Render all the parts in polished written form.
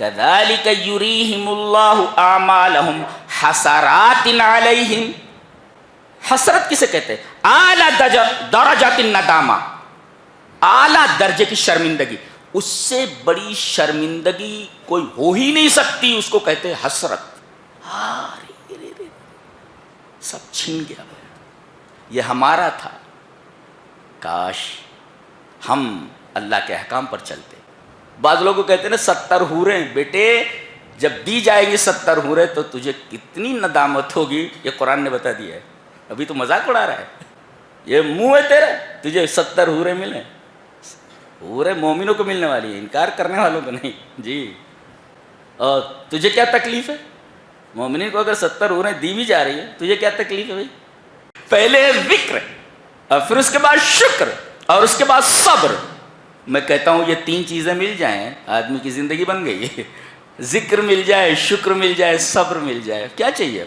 کذالک یریہم اللہ اعمالہم حسرات علیہم. حسرت کسے کہتے ہیں؟ اعلیٰ درجات الندامہ، اعلیٰ درجے کی شرمندگی. اس سے بڑی شرمندگی کوئی ہو ہی نہیں سکتی، اس کو کہتے ہیں حسرت. سب چھن گیا، یہ ہمارا تھا. کاش ہم اللہ کے احکام پر چلتے. بعض لوگوں کو کہتے ہیں نا 70 حوریں، بیٹے جب دی جائیں گی 70 حوریں تو تجھے کتنی ندامت ہوگی. یہ قرآن نے بتا دیا ہے. ابھی تو مذاق اڑا رہا ہے، یہ منہ ہے تیرا، تجھے 70 حوریں ملیں. حوریں مومنوں کو ملنے والی ہیں، انکار کرنے والوں کو نہیں جی. اور تجھے کیا تکلیف ہے؟ مومنین کو اگر 70 حوریں دی بھی جا رہی ہے، تجھے کیا تکلیف ہے بھائی؟ پہلے ذکر اور پھر اس کے بعد شکر اور اس کے بعد صبر. میں کہتا ہوں یہ 3 چیزیں مل جائیں آدمی کی زندگی بن گئی. ذکر مل جائے، شکر مل جائے، صبر مل جائے، کیا چاہیے؟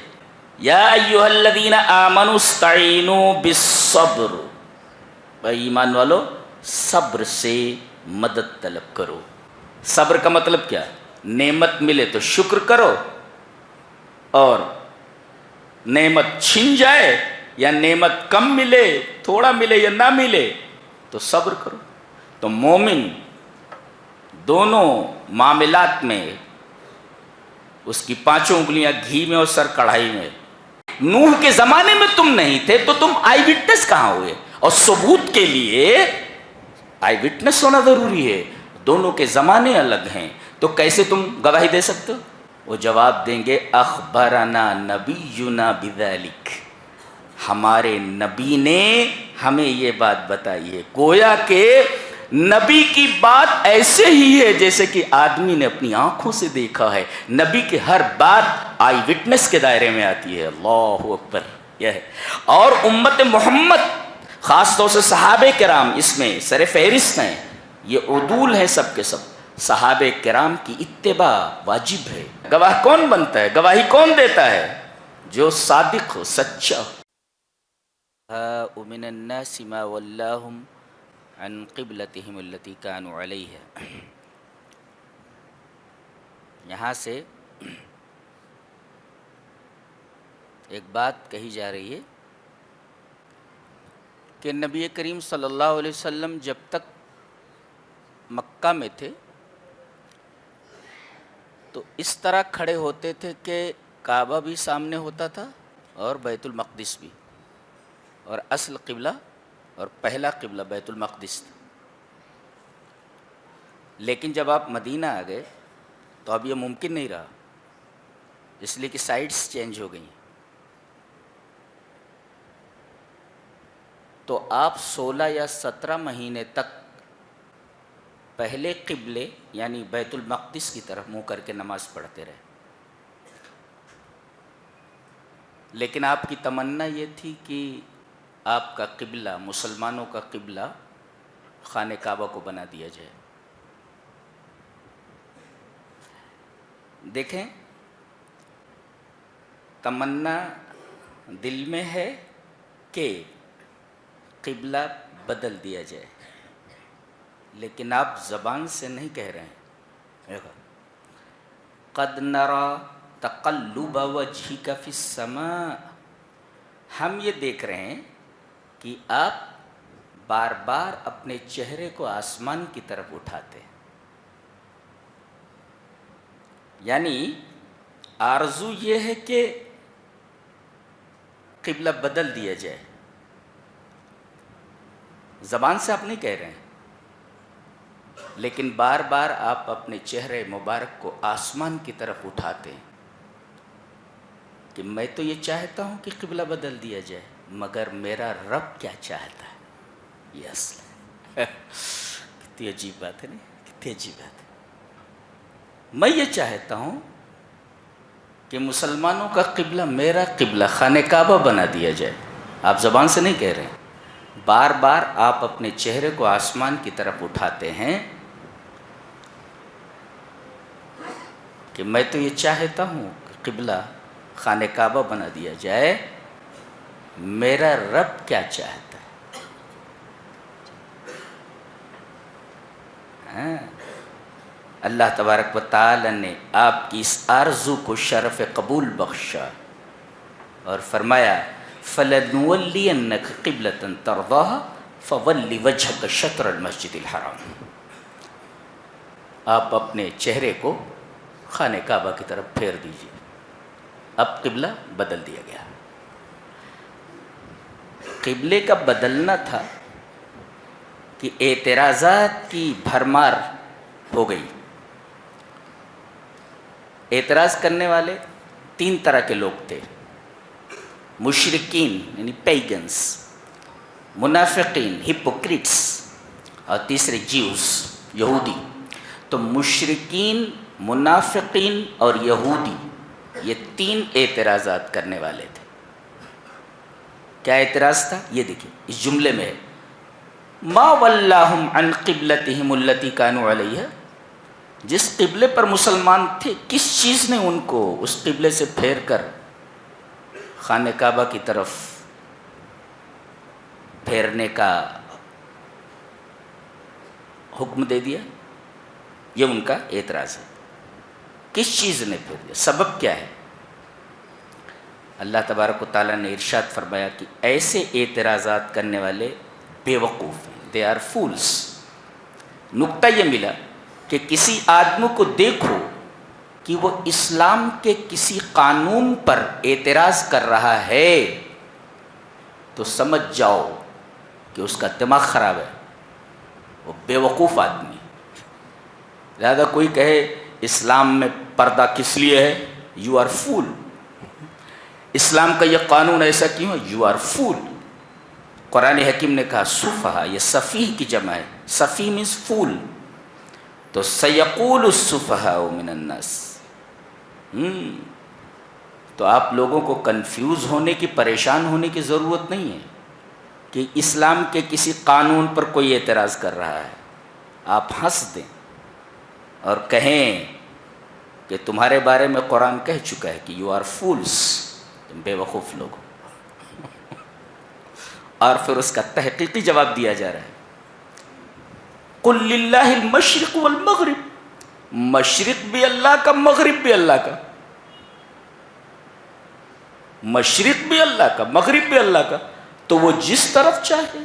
یا ایھا الذین آمنوا استعینوا بالصبر. بھائی ایمان والو، صبر سے مدد طلب کرو. صبر کا مطلب کیا؟ نعمت ملے تو شکر کرو، اور نعمت چھن جائے یا نعمت کم ملے، تھوڑا ملے یا نہ ملے تو صبر کرو. تو مومن دونوں معاملات میں اس کی 5 انگلیاں گھی میں اور سر کڑھائی میں. نوح کے زمانے میں تم نہیں تھے تو تم آئی وٹنس کہاں ہوئے؟ اور ثبوت کے لیے آئی وٹنس ہونا ضروری ہے. دونوں کے زمانے الگ ہیں، تو کیسے تم گواہی دے سکتے ہو؟ وہ جواب دیں گے اخبرنا نبینا بذالک، ہمارے نبی نے ہمیں یہ بات بتائی ہے. گویا کہ نبی کی بات ایسے ہی ہے جیسے کہ آدمی نے اپنی آنکھوں سے دیکھا ہے. نبی کی ہر بات آئی وٹنس کے دائرے میں آتی ہے. اللہ اکبر. یہ ہے. اور امت محمد خاص طور سے صحابہ کرام اس میں سر فہرست ہیں. یہ عدول ہیں سب کے سب. صحابہ کرام کی اتباع واجب ہے. گواہ کون بنتا ہے؟ گواہی کون دیتا ہے؟ جو صادق ہو، سچا ہو. ومن الناس ما ولاهم عن قبلتهم التي كانوا عليها. یہاں سے ایک بات کہی جا رہی ہے کہ نبی کریم صلی اللہ علیہ وسلم جب تک مکہ میں تھے تو اس طرح کھڑے ہوتے تھے کہ کعبہ بھی سامنے ہوتا تھا اور بیت المقدس بھی، اور اصل قبلہ اور پہلا قبلہ بیت المقدس تھا. لیکن جب آپ مدینہ آ گئے تو اب یہ ممکن نہیں رہا، اس لیے کہ سائڈس چینج ہو گئی. تو آپ 16 یا 17 مہینے تک پہلے قبلے یعنی بیت المقدس کی طرف منہ کر کے نماز پڑھتے رہے. لیکن آپ کی تمنا یہ تھی کہ آپ کا قبلہ، مسلمانوں کا قبلہ خانہ کعبہ کو بنا دیا جائے. دیکھیں، تمنا دل میں ہے کہ قبلہ بدل دیا جائے، لیکن آپ زبان سے نہیں کہہ رہے ہیں. قد نرى تقلب وجهك في السماء. ہم یہ دیکھ رہے ہیں کہ آپ بار بار اپنے چہرے کو آسمان کی طرف اٹھاتے ہیں. یعنی آرزو یہ ہے کہ قبلہ بدل دیا جائے. زبان سے آپ نہیں کہہ رہے ہیں، لیکن بار بار آپ اپنے چہرے مبارک کو آسمان کی طرف اٹھاتے ہیں کہ میں تو یہ چاہتا ہوں کہ قبلہ بدل دیا جائے، مگر میرا رب کیا چاہتا ہے. یہ اصل ہے. کتنی عجیب بات ہے نا، کتنی عجیب بات ہے. میں یہ چاہتا ہوں کہ مسلمانوں کا قبلہ میرا قبلہ خانہ کعبہ بنا دیا جائے. آپ زبان سے نہیں کہہ رہے ہیں، بار بار آپ اپنے چہرے کو آسمان کی طرف اٹھاتے ہیں کہ میں تو یہ چاہتا ہوں کہ قبلہ خانہ کعبہ بنا دیا جائے، میرا رب کیا چاہتا ہے. اللہ تبارک و تعالی نے آپ کی اس آرزو کو شرف قبول بخشا اور فرمایا فَلَنُوَلِّيَنَّكَ قِبْلَةً تَرْضَاهَا فَوَلِّ وَجْهَكَ شَطْرَ الْمَسْجِدِ الْحَرَامِ، آپ اپنے چہرے کو خانہ کعبہ کی طرف پھیر دیجیے۔ اب قبلہ بدل دیا گیا۔ قبلے کا بدلنا تھا کہ اعتراضات کی بھرمار ہو گئی۔ اعتراض کرنے والے تین طرح کے لوگ تھے، مشرکین یعنی پیگنز، منافقین ہپوکریٹس، اور تیسرے جیوز یہودی۔ تو مشرکین، منافقین اور یہودی، یہ تین اعتراضات کرنے والے تھے۔ کیا اعتراض تھا؟ یہ دیکھیں اس جملے میں ہے ما ولاہم عن قبلتہم التی کانوا علیہا، جس قبلے پر مسلمان تھے کس چیز نے ان کو اس قبلے سے پھیر کر خانہ کعبہ کی طرف پھیرنے کا حکم دے دیا؟ یہ ان کا اعتراض ہے۔ کس چیز نے پھیر دیا؟ سبب کیا ہے؟ اللہ تبارک و تعالیٰ نے ارشاد فرمایا کہ ایسے اعتراضات کرنے والے بے وقوف ہیں، دے آر فولس۔ نقطہ یہ ملا کہ کسی آدمی کو دیکھو کہ وہ اسلام کے کسی قانون پر اعتراض کر رہا ہے تو سمجھ جاؤ کہ اس کا دماغ خراب ہے، وہ بے وقوف آدمی۔ لہذا کوئی کہے اسلام میں پردہ کس لیے ہے، یو آر فول۔ اسلام کا یہ قانون ایسا کیوں ہے، یو آر فول۔ قرآن حکیم نے کہا سفہا، یہ سفیہ کی جمع ہے، سفیہ مینس فول۔ تو سیقول السفہاء من الناس، تو آپ لوگوں کو کنفیوز ہونے کی، پریشان ہونے کی ضرورت نہیں ہے کہ اسلام کے کسی قانون پر کوئی اعتراض کر رہا ہے۔ آپ ہنس دیں اور کہیں کہ تمہارے بارے میں قرآن کہہ چکا ہے کہ یو آر فولس، تم بے وقوف لوگ، اور پھر اس کا تحقیقی جواب دیا جا رہا ہے قل للہ المشرق والمغرب، مشرق بھی اللہ کا، مغرب بھی اللہ کا، مشرق بھی اللہ کا، مغرب بھی اللہ کا، تو وہ جس طرف چاہے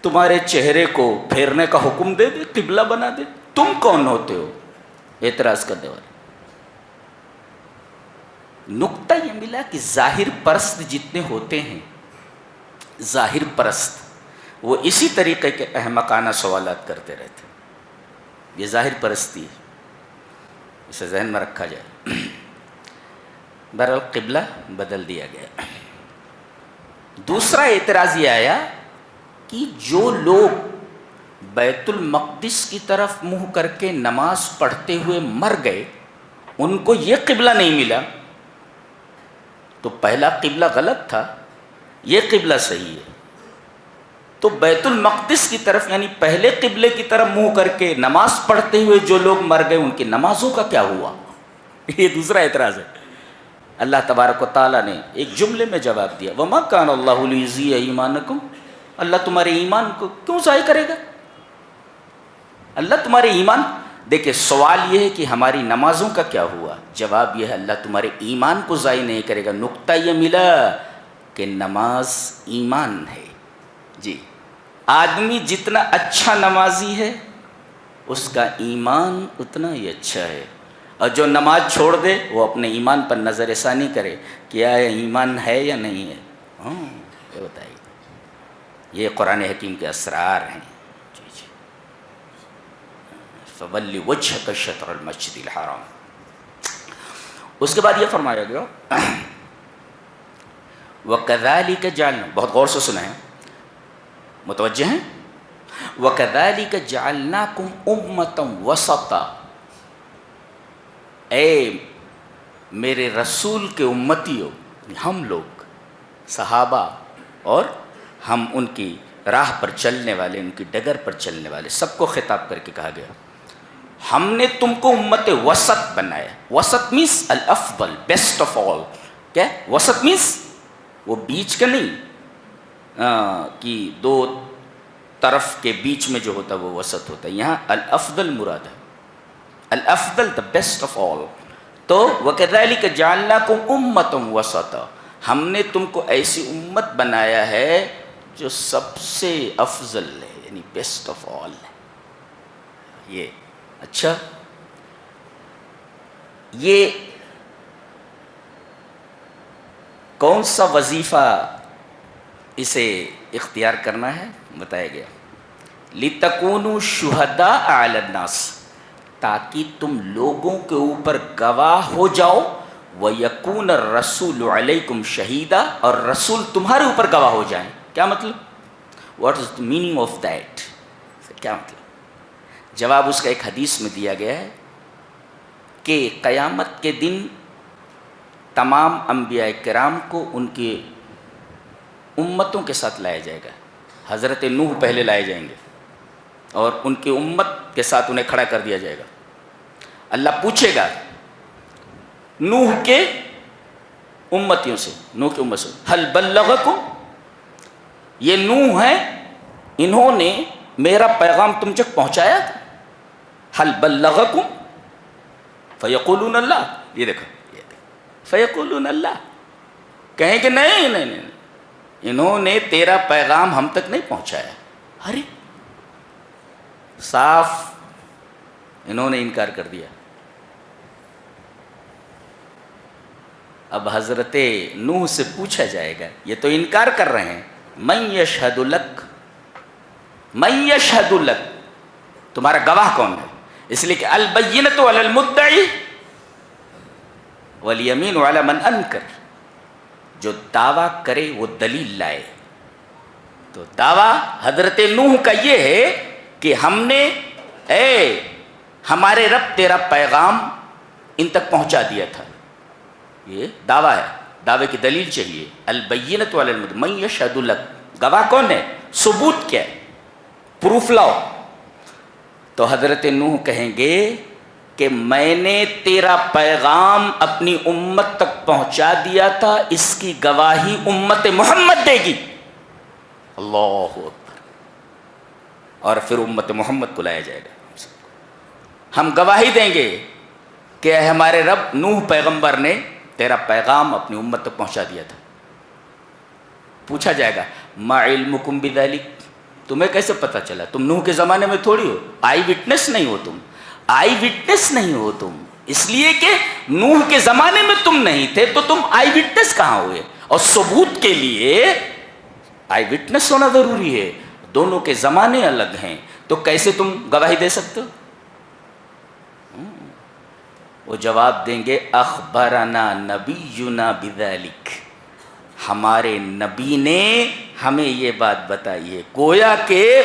تمہارے چہرے کو پھیرنے کا حکم دے دے، قبلہ بنا دے۔ تم کون ہوتے ہو اعتراض کرنے والے؟ نقطہ یہ ملا کہ ظاہر پرست جتنے ہوتے ہیں، ظاہر پرست، وہ اسی طریقے کے احمقانہ سوالات کرتے رہتے ہیں۔ یہ ظاہر پرستی ہے، اسے ذہن میں رکھا جائے۔ بہرحال قبلہ بدل دیا گیا۔ دوسرا اعتراض یہ آیا کہ جو لوگ بیت المقدس کی طرف منہ کر کے نماز پڑھتے ہوئے مر گئے، ان کو یہ قبلہ نہیں ملا، تو پہلا قبلہ غلط تھا، یہ قبلہ صحیح ہے، تو بیت المقدس کی طرف یعنی پہلے قبلے کی طرف منہ کر کے نماز پڑھتے ہوئے جو لوگ مر گئے، ان کی نمازوں کا کیا ہوا؟ یہ دوسرا اعتراض ہے۔ اللہ تبارک و تعالیٰ نے ایک جملے میں جواب دیا وَمَا كَانَ اللَّهُ لِيُضِيعَ ایمانکم، اللہ تمہارے ایمان کو کیوں ضائع کرے گا؟ اللہ تمہارے ایمان، دیکھیں سوال یہ ہے کہ ہماری نمازوں کا کیا ہوا؟ جواب یہ ہے اللہ تمہارے ایمان کو ضائع نہیں کرے گا۔ نقطہ یہ ملا کہ نماز ایمان ہے۔ جی، آدمی جتنا اچھا نمازی ہے اس کا ایمان اتنا ہی اچھا ہے، اور جو نماز چھوڑ دے وہ اپنے ایمان پر نظر ثانی کرے کیا ایمان ہے یا نہیں ہے۔ یہ بتائیے، یہ قرآن حکیم کے اسرار ہیں۔ جی جی، فَوَلِّ وَجْهَكَ شَطْرَ الْمَسْجِدِ الْحَرَامِ۔ اس کے بعد یہ فرمایا گیا وَكَذَلِكَ جَعَلْنَا، بہت غور سے سنیں، متوجہ ہیں، وَكَذَلِكَ جَعَلْنَاكُمْ أُمَّةً وَسَطًا، اے میرے رسول کے امتیوں، ہم لوگ صحابہ اور ہم ان کی راہ پر چلنے والے، ان کی ڈگر پر چلنے والے، سب کو خطاب کر کے کہا گیا ہم نے تم کو امت وسط بنایا۔ وسط مینس الافضل، بیسٹ آف آل۔ کیا وسط مینس؟ وہ بیچ کا نہیں کہ دو طرف کے بیچ میں جو ہوتا ہے وہ وسط ہوتا ہے، یہاں الافضل مراد ہے۔ الافضل the best of all. تو وَكَذَلِكَ جَعَلْنَاكُمْ أُمَّةً وَسَطًا, ہم نے تم کو ایسی امت بنایا ہے جو سب سے افضل ہے, یعنی بیسٹ آف آل ہے. یہ اچھا, یہ کون سا وظیفہ اسے اختیار کرنا ہے بتایا گیا. لِتَكُونُوا شُهَدَاءَ عَلَى النَّاسِ, تاکہ تم لوگوں کے اوپر گواہ ہو جاؤ. وَيَكُونَ الرَّسُولُ عَلَيْكُمْ شَهِيدًا, اور رسول تمہارے اوپر گواہ ہو جائیں. کیا مطلب؟ What is the meaning of that؟ کیا مطلب؟ جواب اس کا ایک حدیث میں دیا گیا ہے کہ قیامت کے دن تمام انبیاء کرام کو ان کی امتوں کے ساتھ لایا جائے گا. حضرت نوح پہلے لائے جائیں گے اور ان کی امت کے ساتھ انہیں کھڑا کر دیا جائے گا. اللہ پوچھے گا نوح کے امتیوں سے, نوح کی امت سے, حل بلغکم, یہ نوح ہیں, انہوں نے میرا پیغام تم تک پہنچایا تھا. حل بلغکم فیقولون اللہ, یہ دیکھو فیقولون اللہ, کہیں کہ نہیں نہیں نہیں, انہوں نے تیرا پیغام ہم تک نہیں پہنچایا. ارے صاف انہوں نے انکار کر دیا. اب حضرت نوح سے پوچھا جائے گا, یہ تو انکار کر رہے ہیں, من یشہد لک, من یشہد لک, تمہارا گواہ کون ہے؟ اس لیے کہ البینۃ علی المدعی والیمین علی من انکر, جو دعویٰ کرے وہ دلیل لائے. تو دعویٰ حضرت نوح کا یہ ہے کہ ہم نے اے ہمارے رب تیرا پیغام ان تک پہنچا دیا تھا. یہ دعویٰ ہے, دعوے کی دلیل چاہیے. البینۃ علی المدعی من یشہد لک, گواہ کون ہے؟ ثبوت کیا ہے؟ پروف لاؤ. تو حضرت نوح کہیں گے کہ میں نے تیرا پیغام اپنی امت تک پہنچا دیا تھا, اس کی گواہی امت محمد دے گی. اللہ اکبر. اور پھر امت محمد کو لایا جائے گا. ہم گواہی دیں گے کہ ہمارے رب نوح پیغمبر نے تیرا پیغام اپنی امت تک پہنچا دیا تھا. پوچھا جائے گا ما علمکم بذلک, تمہیں کیسے پتہ چلا؟ تم نوح کے زمانے میں تھوڑی ہو, آئی وٹنس نہیں ہو تم, آئی وٹنس نہیں ہو تم, اس لیے کہ نوح کے زمانے میں تم نہیں تھے تو تم آئی وٹنس کہاں ہوئے؟ اور ثبوت کے لیے آئی وٹنس ہونا ضروری ہے. دونوں کے زمانے الگ ہیں, تو کیسے تم گواہی دے سکتے ہو؟ وہ جواب دیں گے اخبرنا نبینا بذلک, ہمارے نبی نے ہمیں یہ بات بتائی ہے. گویا کہ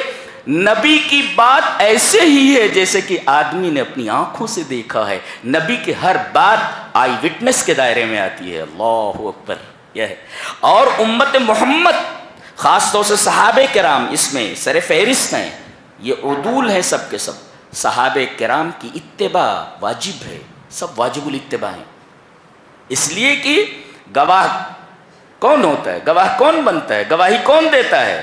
نبی کی بات ایسے ہی ہے جیسے کہ آدمی نے اپنی آنکھوں سے دیکھا ہے. نبی کی ہر بات آئی وٹنس کے دائرے میں آتی ہے. اللہ اکبر. یہ ہے. اور امت محمد خاص طور سے صحابہ کرام اس میں سر فہرست ہیں, یہ عدول ہیں سب کے سب. صحابہ کرام کی اتباع واجب ہے, سب واجب الاتباع ہیں. اس لیے کہ گواہ کون ہوتا ہے؟ گواہ کون بنتا ہے؟ گواہی کون دیتا ہے؟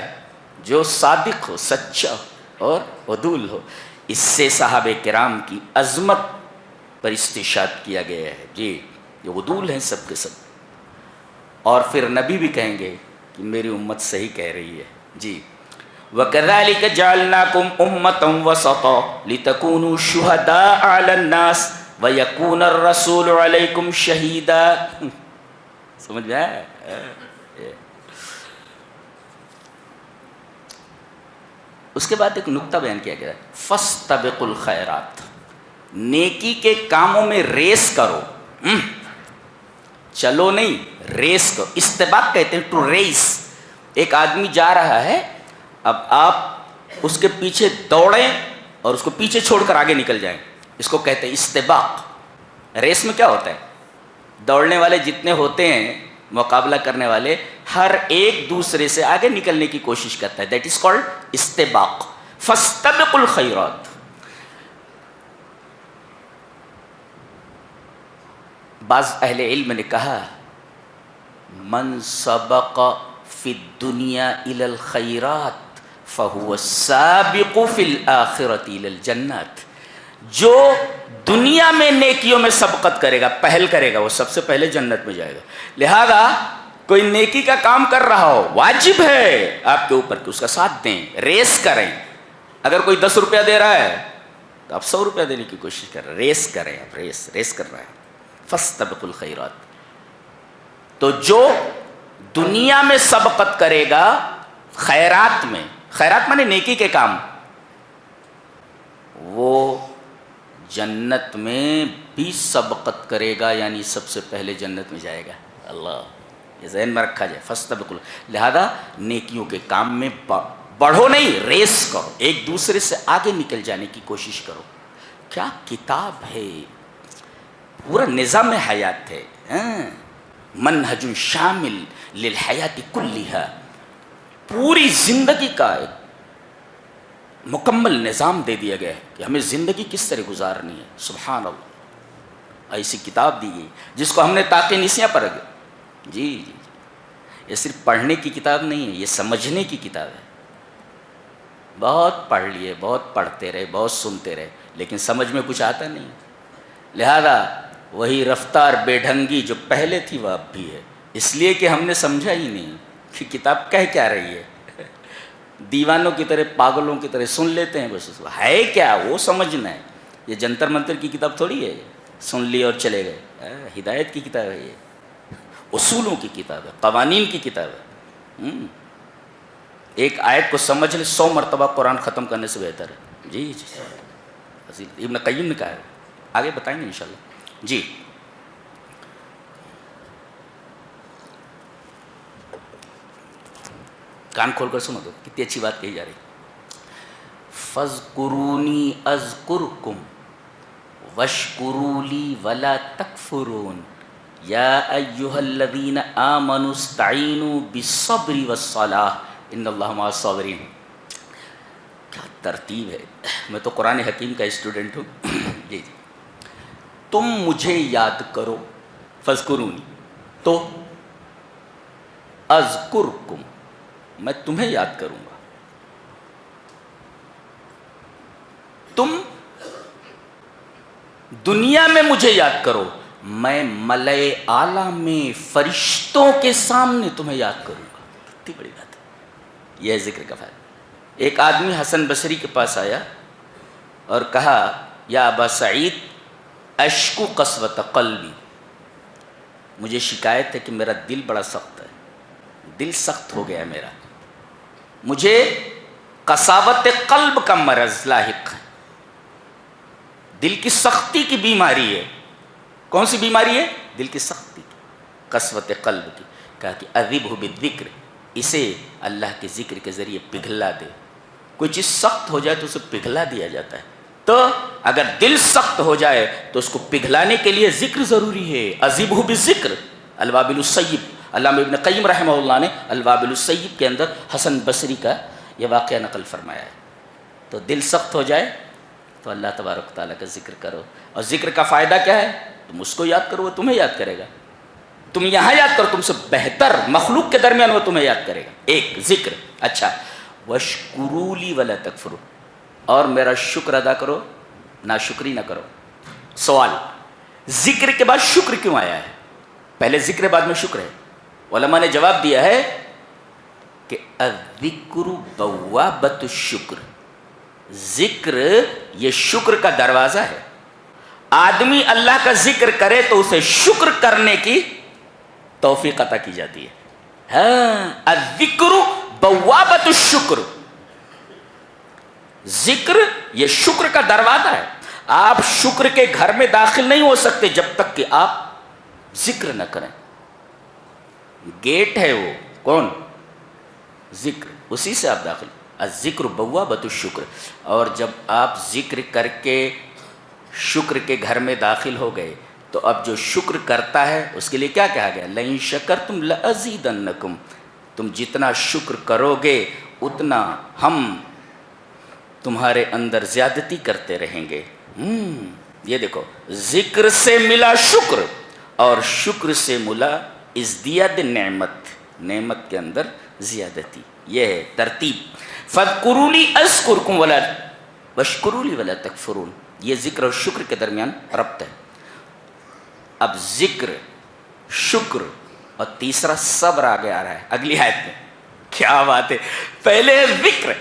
جو صادق ہو, سچا اور عدول ہو. اس سے صحابہ کرام کی عظمت پر استشہاد کیا گیا ہے. جی یہ عدول ہیں سب کے سب. اور پھر نبی بھی کہیں گے کہ میری امت صحیح کہہ رہی ہے. جی وَكَذَلِكَ جَعَلْنَاكُمْ أُمَّةً وَسَطًا لِتَكُونُوا شُهَدَاءَ عَلَى النَّاسِ وَيَكُونَ الرَّسُولُ عَلَيْكُمْ شَهِيدًا. سمجھ میں آیا؟ اس کے بعد ایک نکتہ بیان کیا گیا ہے, فَاسْتَبِقُوا الْخَيْرَاتِ, نیکی کے کاموں میں ریس کرو. چلو نہیں, ریس کرو. استباق کہتے ہیں ٹو ریس. ایک آدمی جا رہا ہے, اب آپ اس کے پیچھے دوڑیں اور اس کو پیچھے چھوڑ کر آگے نکل جائیں, اس کو کہتے ہیں استباق. ریس میں کیا ہوتا ہے؟ دوڑنے والے جتنے ہوتے ہیں, مقابلہ کرنے والے, ہر ایک دوسرے سے آگے نکلنے کی کوشش کرتا ہے. دیٹ از کالڈ استباق. فاستبقوا الخیرات. بعض اہل علم نے کہا من سبق فی الدنیا الی الخیرات فہو السابق فی الآخرۃ الی الجنات. جو دنیا میں نیکیوں میں سبقت کرے گا، پہل کرے گا، وہ سب سے پہلے جنت میں جائے گا۔ لہذا کوئی نیکی کا کام کر رہا ہو، واجب ہے آپ کے اوپر کہ اس کا ساتھ دیں، ریس کریں۔ اگر کوئی 10 روپیہ دے رہا ہے تو آپ 100 روپیہ دینے کی کوشش کر رہے ہیں، ریس کریں، آپ ریس کر رہے ہیں۔ فاستبقوا الخیرات، تو جو دنیا میں سبقت کرے گا خیرات میں، خیرات مانے نیکی کے کام، وہ جنت میں بھی سبقت کرے گا، یعنی سب سے پہلے جنت میں جائے گا۔ اللہ، یہ ذہن میں رکھا جائے، فاستبقوا۔ لہذا نیکیوں کے کام میں بڑھو نہیں، ریس کرو، ایک دوسرے سے آگے نکل جانے کی کوشش کرو۔ کیا کتاب ہے، پورا نظام حیات ہے، منہج شامل للحیات کلیہا، پوری زندگی کا ایک مکمل نظام دے دیا گیا ہے کہ ہمیں زندگی کس طرح گزارنی ہے۔ سبحان اللہ، ایسی کتاب دی گئی جس کو ہم نے تاقی نسیاں پر رکھا۔ جی، یہ صرف پڑھنے کی کتاب نہیں ہے، یہ سمجھنے کی کتاب ہے۔ بہت پڑھ لیے، بہت پڑھتے رہے، بہت سنتے رہے، لیکن سمجھ میں کچھ آتا نہیں۔ لہذا وہی رفتار بے ڈھنگی جو پہلے تھی وہ اب بھی ہے، اس لیے کہ ہم نے سمجھا ہی نہیں کہ کتاب کہہ کیا رہی ہے۔ دیوانوں کی طرح، پاگلوں کی طرح سن لیتے ہیں، بس ہے کیا وہ سمجھنا ہے۔ یہ جنتر منتر کی کتاب تھوڑی ہے، سن لی اور چلے گئے۔ ہدایت کی کتاب ہے، یہ اصولوں کی کتاب ہے، قوانین کی کتاب ہے۔ ایک آیت کو سمجھ لے 100 مرتبہ قرآن ختم کرنے سے بہتر ہے۔ جی جی، ابن قیم نے کہا ہے، آگے بتائیں گے انشاءاللہ۔ جی، کان کھول کر سنو تو کتنی اچھی بات کہی جا رہی۔ فاذکرونی اذکرکم واشکروا لی ولا تکفرون یا ایھا الذین آمنوا استعینوا بالصبر والصلاۃ ان اللہ مع الصابرین۔ کیا ترتیب ہے، میں تو قرآن حکیم کا اسٹوڈنٹ ہوں۔ جی، تم مجھے یاد کرو، فاذکرونی، تو اذکرکم، میں تمہیں یاد کروں گا۔ تم دنیا میں مجھے یاد کرو، میں ملائے اعلیٰ میں فرشتوں کے سامنے تمہیں یاد کروں گا۔ کتنی بڑی بات ہے، یہ ہے ذکر کا فائدہ۔ ایک آدمی حسن بصری کے پاس آیا اور کہا، یا ابا سعید اشکو قسوۃ قلبی، مجھے شکایت ہے کہ میرا دل بڑا سخت ہے، دل سخت ہو گیا ہے میرا، مجھے قساوت قلب کا مرض لاحق ہے، دل کی سختی کی بیماری ہے۔ کون سی بیماری ہے؟ دل کی سختی کی، قسوت قلب کی۔ کہا کہ اذبہ بالذکر، اسے اللہ کے ذکر کے ذریعے پگھلا دے۔ کوئی چیز سخت ہو جائے تو اسے پگھلا دیا جاتا ہے، تو اگر دل سخت ہو جائے تو اس کو پگھلانے کے لیے ذکر ضروری ہے۔ اذبہ بالذکر، الوابل السیب، علامہ ابن قیم رحمہ اللہ نے الوابل السیب کے اندر حسن بصری کا یہ واقعہ نقل فرمایا ہے۔ تو دل سخت ہو جائے تو اللہ تبارک تعالیٰ کا ذکر کرو، اور ذکر کا فائدہ کیا ہے؟ تم اس کو یاد کرو، وہ تمہیں یاد کرے گا۔ تم یہاں یاد کرو، تم سے بہتر مخلوق کے درمیان وہ تمہیں یاد کرے گا۔ ایک ذکر، اچھا، واشکروا لی ولا تکفروا، اور میرا شکر ادا کرو، ناشکری نہ کرو۔ سوال، ذکر کے بعد شکر کیوں آیا ہے؟ پہلے ذکر ہے، بعد میں شکر ہے۔ علماء نے جواب دیا ہے کہ الذکر بوابۃ الشکر، ذکر یہ شکر کا دروازہ ہے۔ آدمی اللہ کا ذکر کرے تو اسے شکر کرنے کی توفیق عطا کی جاتی ہے۔ ہاں، الذکر بوابۃ الشکر، ذکر یہ شکر کا دروازہ ہے۔ آپ شکر کے گھر میں داخل نہیں ہو سکتے جب تک کہ آپ ذکر نہ کریں۔ گیٹ ہے وہ، کون؟ ذکر، اسی سے آپ داخل۔ الذکر بوابۃ الشکر، اور جب آپ ذکر کر کے شکر کے گھر میں داخل ہو گئے تو اب جو شکر کرتا ہے اس کے لیے کیا کہا گیا؟ لئن شکرتم لازیدنکم، تم جتنا شکر کرو گے اتنا ہم تمہارے اندر زیادتی کرتے رہیں گے۔ یہ دیکھو، ذکر سے ملا شکر، اور شکر سے ملا ازدیاد نعمت، نعمت کے اندر زیادتی۔ یہ ہے ترتیب۔ فاذکرونی اذکرکم ولا وَاشْكُرُوا لِي وَلَا تَكْفُرُونَ. یہ ذکر اور شکر کے درمیان ربط ہے. اب ذکر، شکر اور تیسرا صبر آگے آ رہا ہے اگلی آیت میں. کیا بات ہے، پہلے ذکر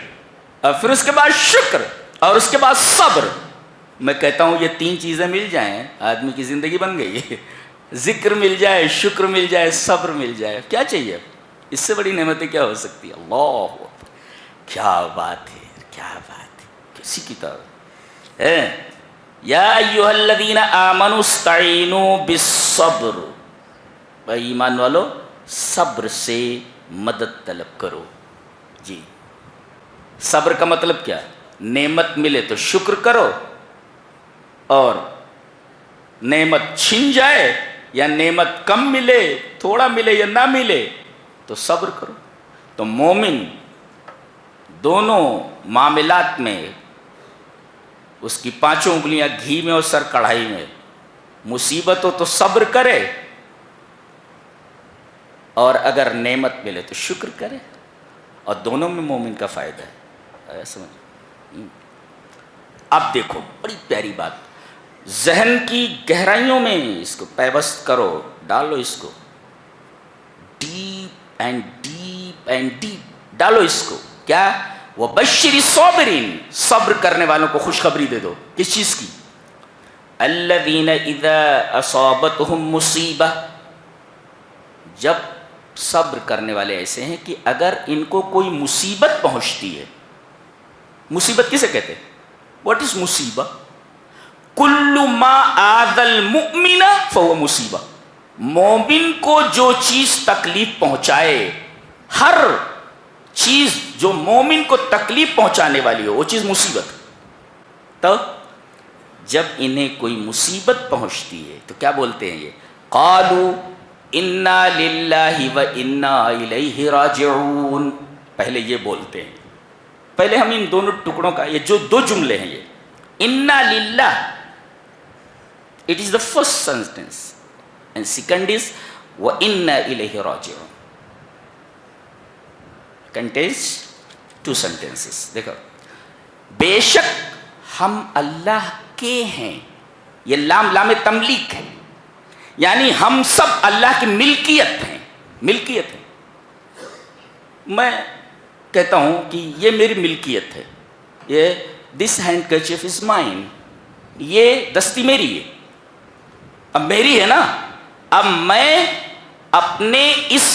اور پھر اس کے بعد شکر اور اس کے بعد صبر. میں کہتا ہوں یہ تین چیزیں مل جائیں آدمی کی زندگی بن گئی. ذکر مل جائے، شکر مل جائے، صبر مل جائے، کیا چاہیے؟ اس سے بڑی نعمتیں کیا ہو سکتی ہے؟ اللہ اکبر، کیا بات ہے، کیا بات ہے، کسی کتاب ہے. یا ایھا الذین آمنوا استعینوا بالصبر، اے ایمان والو صبر سے مدد طلب کرو. جی، صبر کا مطلب کیا؟ نعمت ملے تو شکر کرو، اور نعمت چھن جائے یا نعمت کم ملے، تھوڑا ملے یا نہ ملے تو صبر کرو. تو مومن دونوں معاملات میں اس کی پانچوں انگلیاں گھی میں اور سر کڑھائی میں، مصیبت ہو تو صبر کرے، اور اگر نعمت ملے تو شکر کرے، اور دونوں میں مومن کا فائدہ ہے. سمجھ؟ اب دیکھو بڑی پیاری بات، ذہن کی گہرائیوں میں اس کو پیوست کرو، ڈالو اس کو، deep and deep and deep ڈالو اس کو. کیا؟ وَبَشِّرِ الصَّابِرِينَ، صبر کرنے والوں کو خوشخبری دے دو. کس چیز کی؟ الَّذِينَ إِذَا أَصَابَتْهُمْ مُصِیبَةٌ، جب صبر کرنے والے ایسے ہیں کہ اگر ان کو کوئی مصیبت پہنچتی ہے. مصیبت کسے کہتے ہیں؟ واٹ از مصیبہ؟ کل ما آذى المؤمن فهو مصیبہ. مومن کو جو چیز تکلیف پہنچائے، ہر چیز جو مومن کو تکلیف پہنچانے والی ہو وہ چیز مصیبت. تو جب انہیں کوئی مصیبت پہنچتی ہے تو کیا بولتے ہیں یہ؟ قالوا انا للہ و انا الیہ راجعون. پہلے یہ بولتے ہیں، پہلے ہم ان دونوں ٹکڑوں کا، یہ جو دو جملے ہیں، یہ انا للہ، it is the first sentence, and second is وَإِنَّا إِلَيْهِ رَاجِعُونَ. contains two sentences. دیکھو، بے شک ہم اللہ کے ہیں، یہ لام لام تملیک ہے، یعنی ہم سب اللہ کی ملکیت ہیں. ملکیت ہے. میں کہتا ہوں کہ یہ میری ملکیت ہے، یہ دس ہینڈ کرچیف از مائن، یہ دستی میری ہے، اب میری ہے نا. اب میں اپنے اس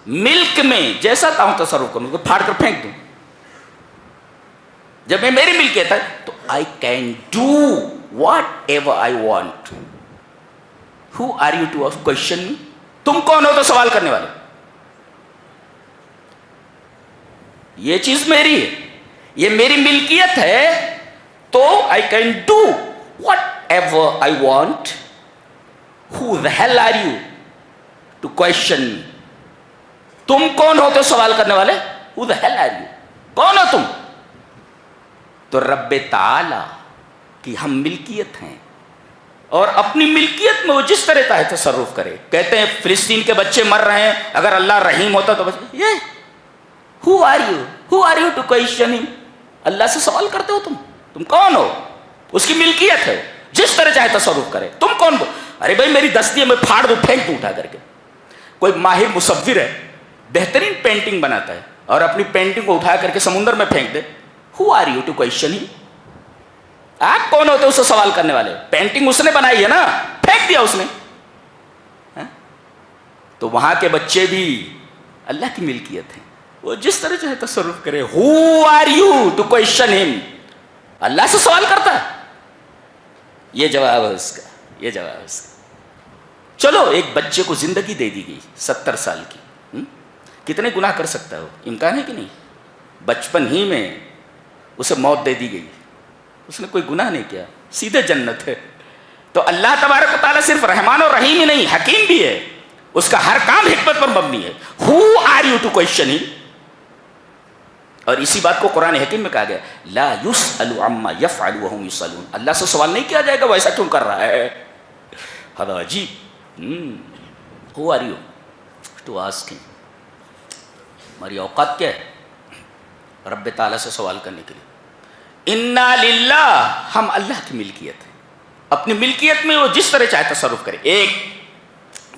ملک میں جیسا چاہوں تصرف کروں، تو پھاڑ کر پھینک دوں. جب میں میری ملکیت ہے تو I can do whatever I want. Who are you to question me? تم کون ہو تو سوال کرنے والے؟ یہ چیز میری ہے، یہ میری ملکیت ہے، تو I can do whatever I want. Who the hell are you to question me؟ تم کون ہو تو سوال کرنے والے؟ Who the hell are you؟ کون ہو تم؟ تو رب تعالی کی ہم ملکیت ہیں، اور اپنی ملکیت میں وہ جس طرح چاہے تصرف کرے. کہتے ہیں فلسطین کے بچے مر رہے ہیں، اگر اللہ رحیم ہوتا تو بس یہ Who are you؟ Who are you to question him؟ اللہ سے سوال کرتے ہو تم کون ہو؟ اس کی ملکیت ہے، جس طرح چاہے تصرف کرے. تم کون ہو؟ ارے بھائی میری دستی ہے، میں پھاڑ دوں، پھینک دوں اٹھا کر کے. کوئی ماہر مصور ہے، بہترین پینٹنگ بناتا ہے، اور اپنی پینٹنگ کو اٹھا کر کے سمندر میں پھینک دے. Who are you to question him؟ آپ کون ہوتے اسے سوال کرنے والے؟ پینٹنگ اس نے بنائی ہے نا، پھینک دیا اس نے. تو وہاں کے بچے بھی اللہ کی ملکیت ہیں، وہ جس طرح چاہے تصرف کرے. Who are you to question him؟ اللہ سے سوال کرتا ہے. یہ جواب ہے اس کا، یہ جواب ہے اس کا. چلو ایک بچے کو زندگی دے دی گئی 70 سال کی، کتنے گناہ کر سکتا ہے وہ؟ امکان ہے کہ نہیں؟ بچپن ہی میں اسے موت دے دی گئی، اس نے کوئی گناہ نہیں کیا، سیدھے جنت ہے. تو اللہ تبارک و تعالیٰ صرف رحمان اور رحیم ہی نہیں، حکیم بھی ہے، اس کا ہر کام حکمت پر مبنی ہے. Who are you to question him؟ اور اسی بات کو قرآن حکیم میں کہا گیا، لا يسأل عما يفعل وهم يسألون. اللہ سے سوال نہیں کیا جائے گا وہ ایسا کیوں کر رہا ہے. ہذا عجیب. Who are you to ask him؟ ہماری اوقات کیا ہے رب تعالیٰ سے سوال کرنے کے لیے؟ انا للہ، ہم اللہ کی ملکیت ہے، اپنی ملکیت میں وہ جس طرح چاہے تصرف کرے. ایک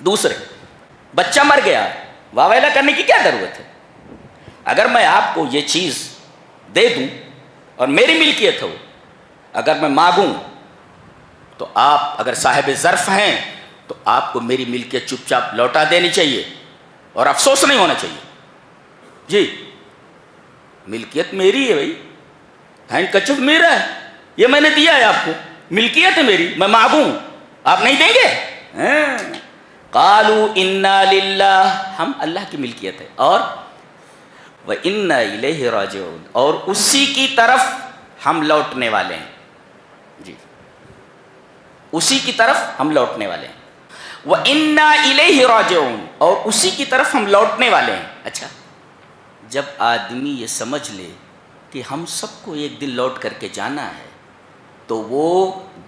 دوسرے، بچہ مر گیا، واویلا کرنے کی کیا ضرورت ہے؟ اگر میں آپ کو یہ چیز دے دوں اور میری ملکیت ہو، اگر میں مانگوں تو آپ اگر صاحب ظرف ہیں تو آپ کو میری ملکیت چپ چاپ لوٹا دینی چاہیے اور افسوس نہیں ہونا چاہیے. جی ملکیت میری ہے بھائی، ہینڈ کچف میرا ہے، یہ میں نے دیا ہے آپ کو، ملکیت ہے میری، میں مانگوں آپ نہیں دیں گے؟ قالوا انا للہ، ہم اللہ کی ملکیت ہے، اور وَإِنَّا إِلَيْهِ رَاجِعُونَ، اور اسی کی طرف ہم لوٹنے والے ہیں. جی اسی کی طرف ہم لوٹنے والے ہیں. وَإِنَّا إِلَيْهِ رَاجِعُونَ، اور اسی کی طرف ہم لوٹنے والے ہیں. اچھا، جب آدمی یہ سمجھ لے کہ ہم سب کو ایک دن لوٹ کر کے جانا ہے تو وہ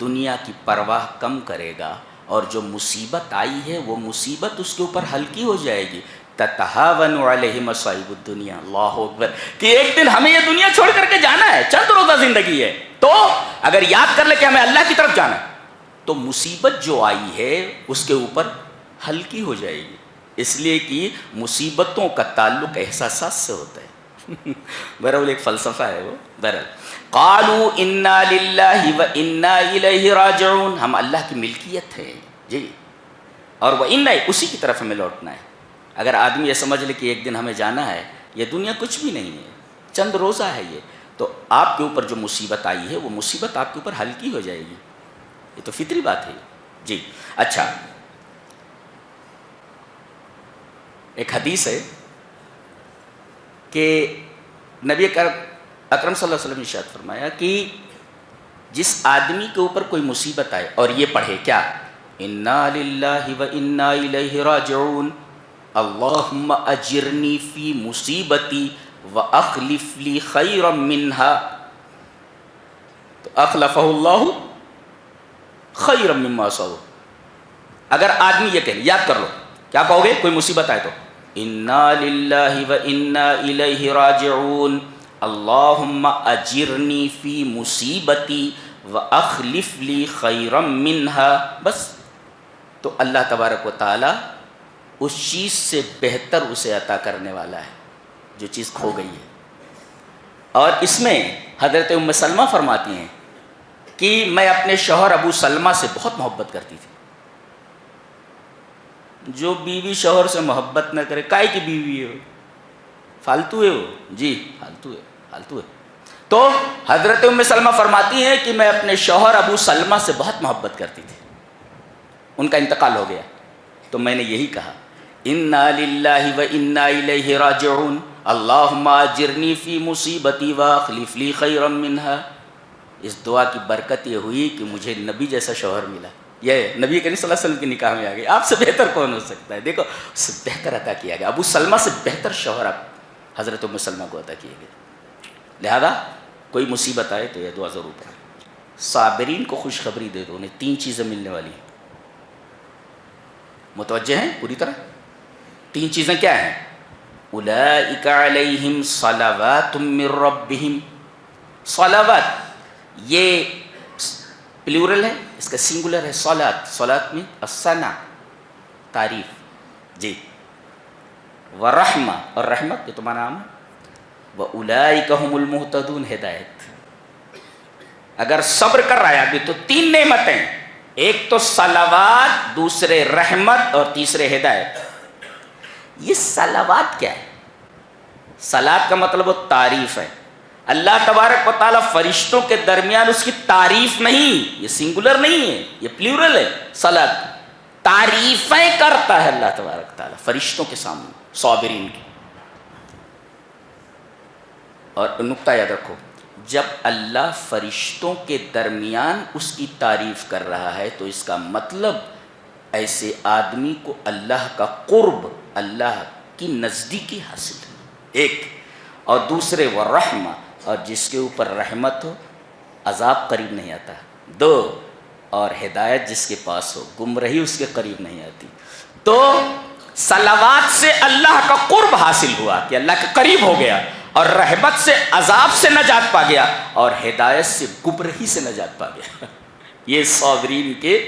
دنیا کی پرواہ کم کرے گا، اور جو مصیبت آئی ہے وہ مصیبت اس کے اوپر ہلکی ہو جائے گی. تتہاون علیہ مصائب الدنیا، اللہ اکبر، کہ ایک دن ہمیں یہ دنیا چھوڑ کر کے جانا ہے، چند روزہ زندگی ہے، تو اگر یاد کر لے کہ ہمیں اللہ کی طرف جانا ہے تو مصیبت جو آئی ہے اس کے اوپر ہلکی ہو جائے گی. اس لیے کہ مصیبتوں کا تعلق احساسات سے ہوتا ہے. بہرحال ایک فلسفہ ہے وہ. بہرحال قالوا انا للہ وانا الیہ راجعون، ہم اللہ کی ملکیت ہے. جی، اور وانا، اسی کی طرف ہمیں لوٹنا ہے. اگر آدمی یہ سمجھ لے کہ ایک دن ہمیں جانا ہے، یہ دنیا کچھ بھی نہیں ہے، چند روزہ ہے یہ، تو آپ کے اوپر جو مصیبت آئی ہے وہ مصیبت آپ کے اوپر ہلکی ہو جائے گی. یہ تو فطری بات ہے. جی اچھا، ایک حدیث ہے کہ نبی اکرم صلی اللہ علیہ وسلم نے ارشاد فرمایا کہ جس آدمی کے اوپر کوئی مصیبت آئے اور یہ پڑھے کیا، انا للہ وانا الیہ راجعون، اللہم اجرنی فی مصیبتی واخلف لی خیرا منہا، تو اخلفہ اللہ خیرا مما صبر. اگر آدمی یہ کہے، یاد کر لو کیا کہو گے کوئی مصیبت آئے تو، انا للہ وانا الیہ راجعون اللہم اجرنی فی مصیبتی واخلف لی خیرا منہا. بس تو اللہ تبارک و تعالی اس چیز سے بہتر اسے عطا کرنے والا ہے جو چیز کھو گئی ہے. اور اس میں حضرت ام سلمہ فرماتی ہیں کہ میں اپنے شوہر ابو سلمہ سے بہت محبت کرتی تھی. جو بیوی شوہر سے محبت نہ کرے، کائے کی بیوی ہے، فالتو ہے وہ. جی فالتو ہے، فالتو ہے. تو حضرت ام سلمہ فرماتی ہیں کہ میں اپنے شوہر ابو سلمہ سے بہت محبت کرتی تھی. ان کا انتقال ہو گیا تو میں نے یہی کہا، انا للہ وانا الیہ راجعون اللہم اجرنی فی مصیبتی واخلف لی خیرا منہا. اس دعا کی برکت یہ ہوئی کہ مجھے نبی جیسا شوہر ملا. یہ نبی کریم صلی اللہ علیہ وسلم کے نکاح میں آ گئی. آپ سے بہتر کون ہو سکتا ہے؟ دیکھو اس سے بہتر عطا کیا گیا، ابو سلمہ سے بہتر شوہر آپ حضرت ام سلمہ کو عطا کیے گئے. لہذا کوئی مصیبت آئے تو یہ دعا ضرور پڑھیں. صابرین کو خوشخبری دے دو، انہیں 3 چیزیں ملنے والی ہیں. متوجہ ہیں پوری طرح؟ 3 چیزیں کیا ہیں؟ اولئک علیہم صلوات من ربہم. صلوات یہ پلیورل ہے، اس کا سنگولر ہے صلات. صلات میں الثنا، تعریف. جی، ورحمہ، اور رحمت یہ تمہارا نام ہے. واولئک هم المہتدون، ہدایت. اگر صبر کر رہا ہے ابھی تو 3 نعمتیں، ایک تو صلوات، دوسرے رحمت، اور تیسرے ہدایت. یہ صلوات کیا ہے؟ صلات کا مطلب وہ تعریف ہے. اللہ تبارک و تعالیٰ فرشتوں کے درمیان اس کی تعریف نہیں، یہ سنگولر نہیں ہے، یہ پلیورل ہے. صلات تعریفیں کرتا ہے اللہ تبارک و تعالیٰ فرشتوں کے سامنے، صابرین کی. اور نقطہ یاد رکھو، جب اللہ فرشتوں کے درمیان اس کی تعریف کر رہا ہے تو اس کا مطلب ایسے آدمی کو اللہ کا قرب، اللہ کی نزدیکی حاصل ہے. ایک، اور دوسرے ورحمہ، اور جس کے اوپر رحمت ہو عذاب قریب نہیں آتا. 2، اور ہدایت جس کے پاس ہو گمراہی اس کے قریب نہیں آتی. تو صلوات سے اللہ کا قرب حاصل ہوا کہ اللہ کے قریب ہو گیا، اور رحمت سے عذاب سے نجات پا گیا اور ہدایت سے گمراہی سے نجات پا گیا. یہ صابرین کے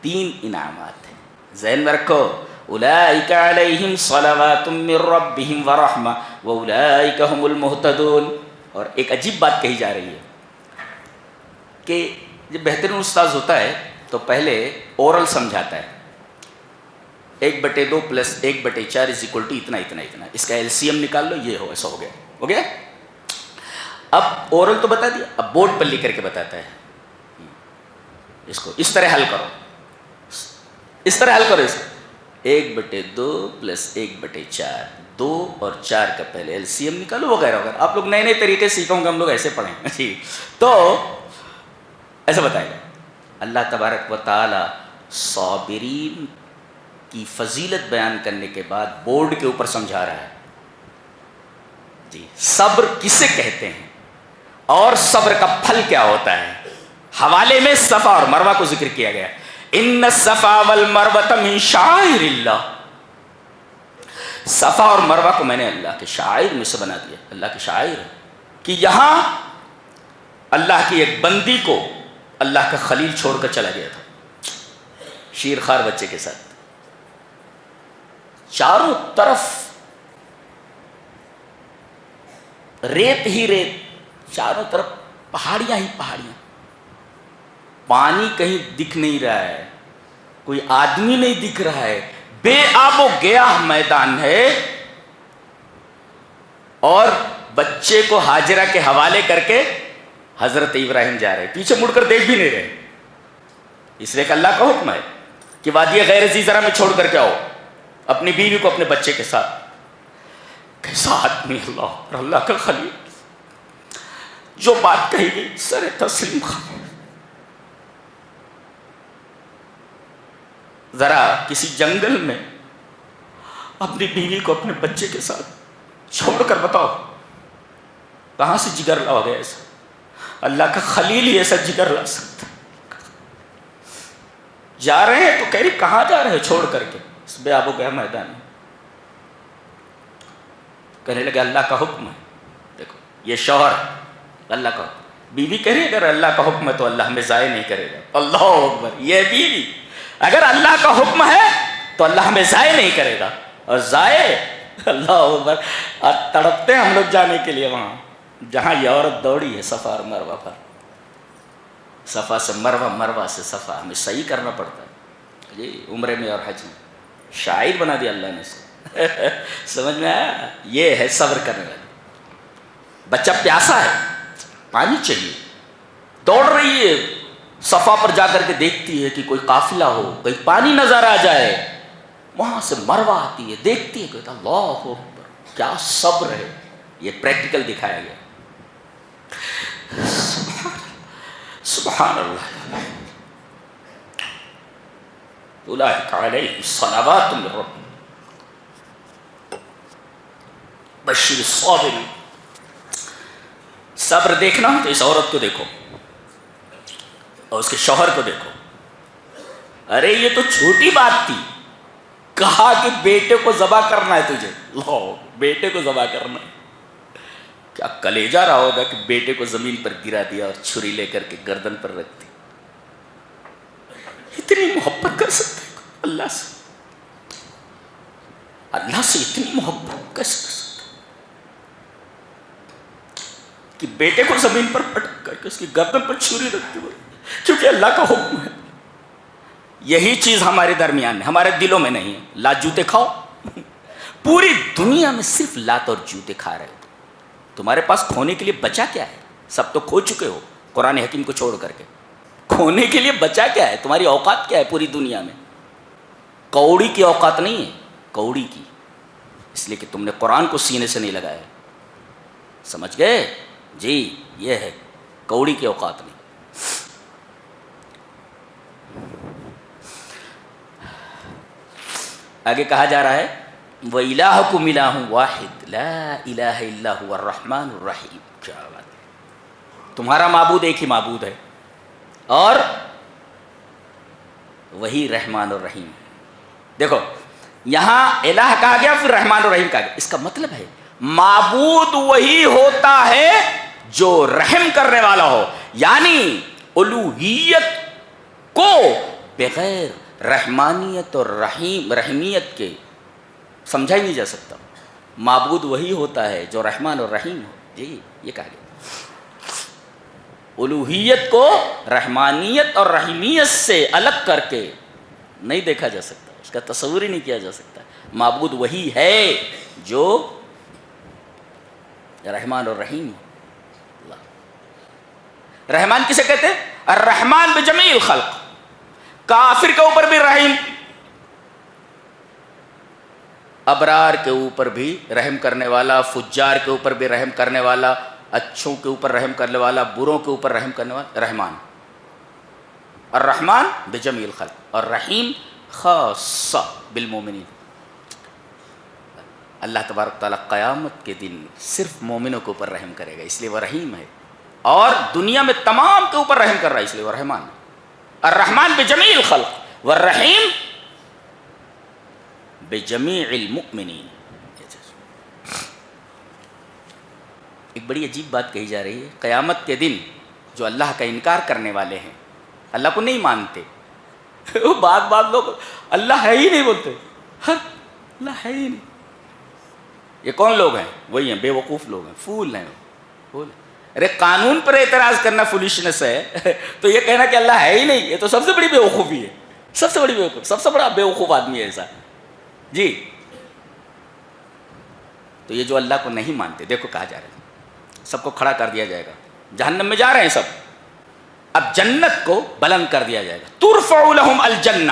3 انعامات ہیں. ذہن میں رکھو. اولئک علیہم صلوات من ربہم ورحمہ واولئک هم المہتدون. اور ایک عجیب بات کہی جا رہی ہے کہ جب بہترین استاذ ہوتا ہے تو پہلے اورل سمجھاتا ہے. 1/2 + 1/4 = اتنا اتنا اتنا. اس کا LCM نکال لو, یہ ہو, ایسا ہو گیا. ہو گیا. اب اورل تو بتا دیا, اب بورڈ پر لکھ کر کے بتاتا ہے اس کو اس طرح حل کرو, اس طرح حل کرو. اس 1/2 + 1/4, 2 اور 4 کا پہلے LCM نکالو وغیرہ وغیرہ. آپ لوگ نئے نئے طریقے سیکھوں گے, ہم لوگ ایسے پڑھیں جی. تو ایسا بتائے گا. اللہ تبارک و تعالی صابرین کی فضیلت بیان کرنے کے بعد بورڈ کے اوپر سمجھا رہا ہے جی صبر کسے کہتے ہیں اور صبر کا پھل کیا ہوتا ہے. حوالے میں صفا اور مروہ کو ذکر کیا گیا. ان الصفا والمروہ من شعائر اللہ. صفا اور مروہ کو میں نے اللہ کے شعائر میں سے بنا دیا. اللہ کے شعائر کہ یہاں اللہ کی ایک بندی کو اللہ کا خلیل چھوڑ کر چلا گیا تھا شیر خوار بچے کے ساتھ. چاروں طرف ریت ہی ریت, چاروں طرف پہاڑیاں ہی پہاڑیاں, پانی کہیں دکھ نہیں رہا ہے, کوئی آدمی نہیں دکھ رہا ہے, بے آب و گیاہ میدان ہے. اور بچے کو ہاجرہ کے حوالے کر کے حضرت ابراہیم جا رہے, پیچھے مڑ کر دیکھ بھی نہیں رہے, اس لیے کہ اللہ کا حکم ہے کہ وادی غیر ذی زرع میں چھوڑ کر کے آؤ اپنی بیوی کو اپنے بچے کے ساتھ. کیسا آدمی اللہ اور اللہ کا خلیل. جو بات کہی گئی سر تسلیم خان. ذرا کسی جنگل میں اپنی بیوی کو اپنے بچے کے ساتھ چھوڑ کر بتاؤ کہاں سے جگر لا ہو گیا ایسا. اللہ کا خلیل ہی ایسا جگر لا سکتا. جا رہے ہیں تو کہہ رہی کہاں جا رہے ہیں چھوڑ کر کے اس بے آب و گیا میدان میں. کہنے لگے اللہ کا حکم ہے. دیکھو یہ شوہر اللہ کا حکم, بیوی کہہ رہی اگر اللہ کا حکم ہے تو اللہ ہمیں ضائع نہیں کرے گا. اللہ اکبر. یہ بیوی اگر اللہ کا حکم ہے تو اللہ ہمیں ضائع نہیں کرے گا. اور ضائع اللہ اکبر. اور تڑپتے ہیں ہم لوگ جانے کے لیے وہاں جہاں یہ عورت دوڑی ہے صفا اور مروہ پر. صفا سے مروہ, مروہ سے صفا. ہمیں صحیح کرنا پڑتا ہے جی عمرے میں اور حج میں. شاعر بنا دیا اللہ نے اس کو. سمجھ میں آیا. یہ ہے صبر کرنے والا. بچہ پیاسا ہے, پانی چاہیے, دوڑ رہی ہے, صفا پر جا کر کے دیکھتی ہے کہ کوئی قافلہ ہو, کہیں پانی نظر آ جائے. وہاں سے مروہ آتی ہے, دیکھتی ہے, کہتا اللہ اکبر کیا صبر ہے. یہ پریکٹیکل دکھایا گیا. سبحان اللہ. اولئک علیہم صلوات من ربہم بشر الصابرین. صبر دیکھنا ہو تو اس عورت کو دیکھو اور اس کے شوہر کو دیکھو. ارے یہ تو چھوٹی بات تھی, کہا کہ بیٹے کو ذبح کرنا ہے تجھے. لو بیٹے کو ذبح کرنا ہے. کیا کلیجہ رہا ہوگا کہ بیٹے کو زمین پر گرا دیا اور چھری لے کر کے گردن پر رکھ دی. اتنی محبت کر سکتے اللہ سے, اللہ سے اتنی محبت کیسے کر سکتے کہ بیٹے کو زمین پر پٹک کر کے اس کی گردن پر چھری رکھتے ہوئے, کیونکہ اللہ کا حکم ہے. یہی چیز ہمارے درمیان ہے, ہمارے دلوں میں نہیں ہے. لات جوتے کھاؤ. پوری دنیا میں صرف لات اور جوتے کھا رہے ہو. تمہارے پاس کھونے کے لیے بچا کیا ہے؟ سب تو کھو چکے ہو قرآن حکیم کو چھوڑ کر کے. کھونے کے لیے بچا کیا ہے؟ تمہاری اوقات کیا ہے پوری دنیا میں؟ کوڑی کی اوقات نہیں ہے, کوڑی کی, اس لیے کہ تم نے قرآن کو سینے سے نہیں لگایا. سمجھ گئے جی؟ یہ ہے کوڑی کی اوقات نہیں. آگے کہا جا رہا ہے وَإِلَٰهُكُمْ إِلَٰهٌ وَاحِدٌ لَا إِلَٰهَ إِلَّا هُوَ الرَّحْمَٰنُ الرَّحِيمُ. کیا بات ہے. تمہارا معبود ایک ہی معبود ہے اور وہی رحمان الرحیم. دیکھو یہاں الہ کہا گیا پھر رحمان الرحیم کہا گیا. اس کا مطلب ہے معبود وہی ہوتا ہے جو رحم کرنے والا ہو، یعنی الوہیت کو بغیر رحمانیت اور رحمیت کے سمجھا ہی نہیں جا سکتا۔ معبود وہی ہوتا ہے جو رحمان اور رحیم ہو، جی یہ کہا گیا۔ الوہیت کو رحمانیت اور رحیمیت سے الگ کر کے نہیں دیکھا جا سکتا، اس کا تصور ہی نہیں کیا جا سکتا۔ معبود وہی ہے جو رحمان اور رحیم ہو۔ رحمان کسے کہتے ہیں؟ الرحمن بجمیع الخلق، کافر کے اوپر بھی رحیم، ابرار کے اوپر بھی رحم کرنے والا، فجار کے اوپر بھی رحم کرنے والا، اچھوں کے اوپر رحم کرنے والا، بروں کے اوپر رحم کرنے والا، رحمان۔ الرحمن بجمیع الخلق، اور رحیم خاصہ بالمومنین۔ اللہ تبارک تعالیٰ قیامت کے دن صرف مومنوں کے اوپر رحم کرے گا، اس لیے وہ رحیم ہے، اور دنیا میں تمام کے اوپر رحم کر رہا ہے، اس لیے وہ رحمان ہے۔ الرحمن بجمیع الخلق والرحیم بجمیع المؤمنین۔ ایک بڑی عجیب بات کہی جا رہی ہے، قیامت کے دن جو اللہ کا انکار کرنے والے ہیں، اللہ کو نہیں مانتے، بعض لوگ اللہ ہے ہی نہیں بولتے، اللہ ہے ہی نہیں۔ یہ کون لوگ ہیں؟ وہی ہیں بے وقوف لوگ ہیں، فول ہیں، فول۔ ارے قانون پر اعتراض کرنا فولشنس ہے، تو یہ کہنا کہ اللہ ہے ہی نہیں، یہ تو سب سے بڑی بے وقوفی ہے، سب سے بڑی بے وقوف، سب سے بڑا بے وقوف آدمی ہے ایسا، جی۔ تو یہ جو اللہ کو نہیں مانتے، دیکھو کہا جا رہا ہے سب کو کھڑا کر دیا جائے گا، جہنم میں جا رہے ہیں سب، اب جنت کو بلند کر دیا جائے گا، ترفع لہم الجنہ،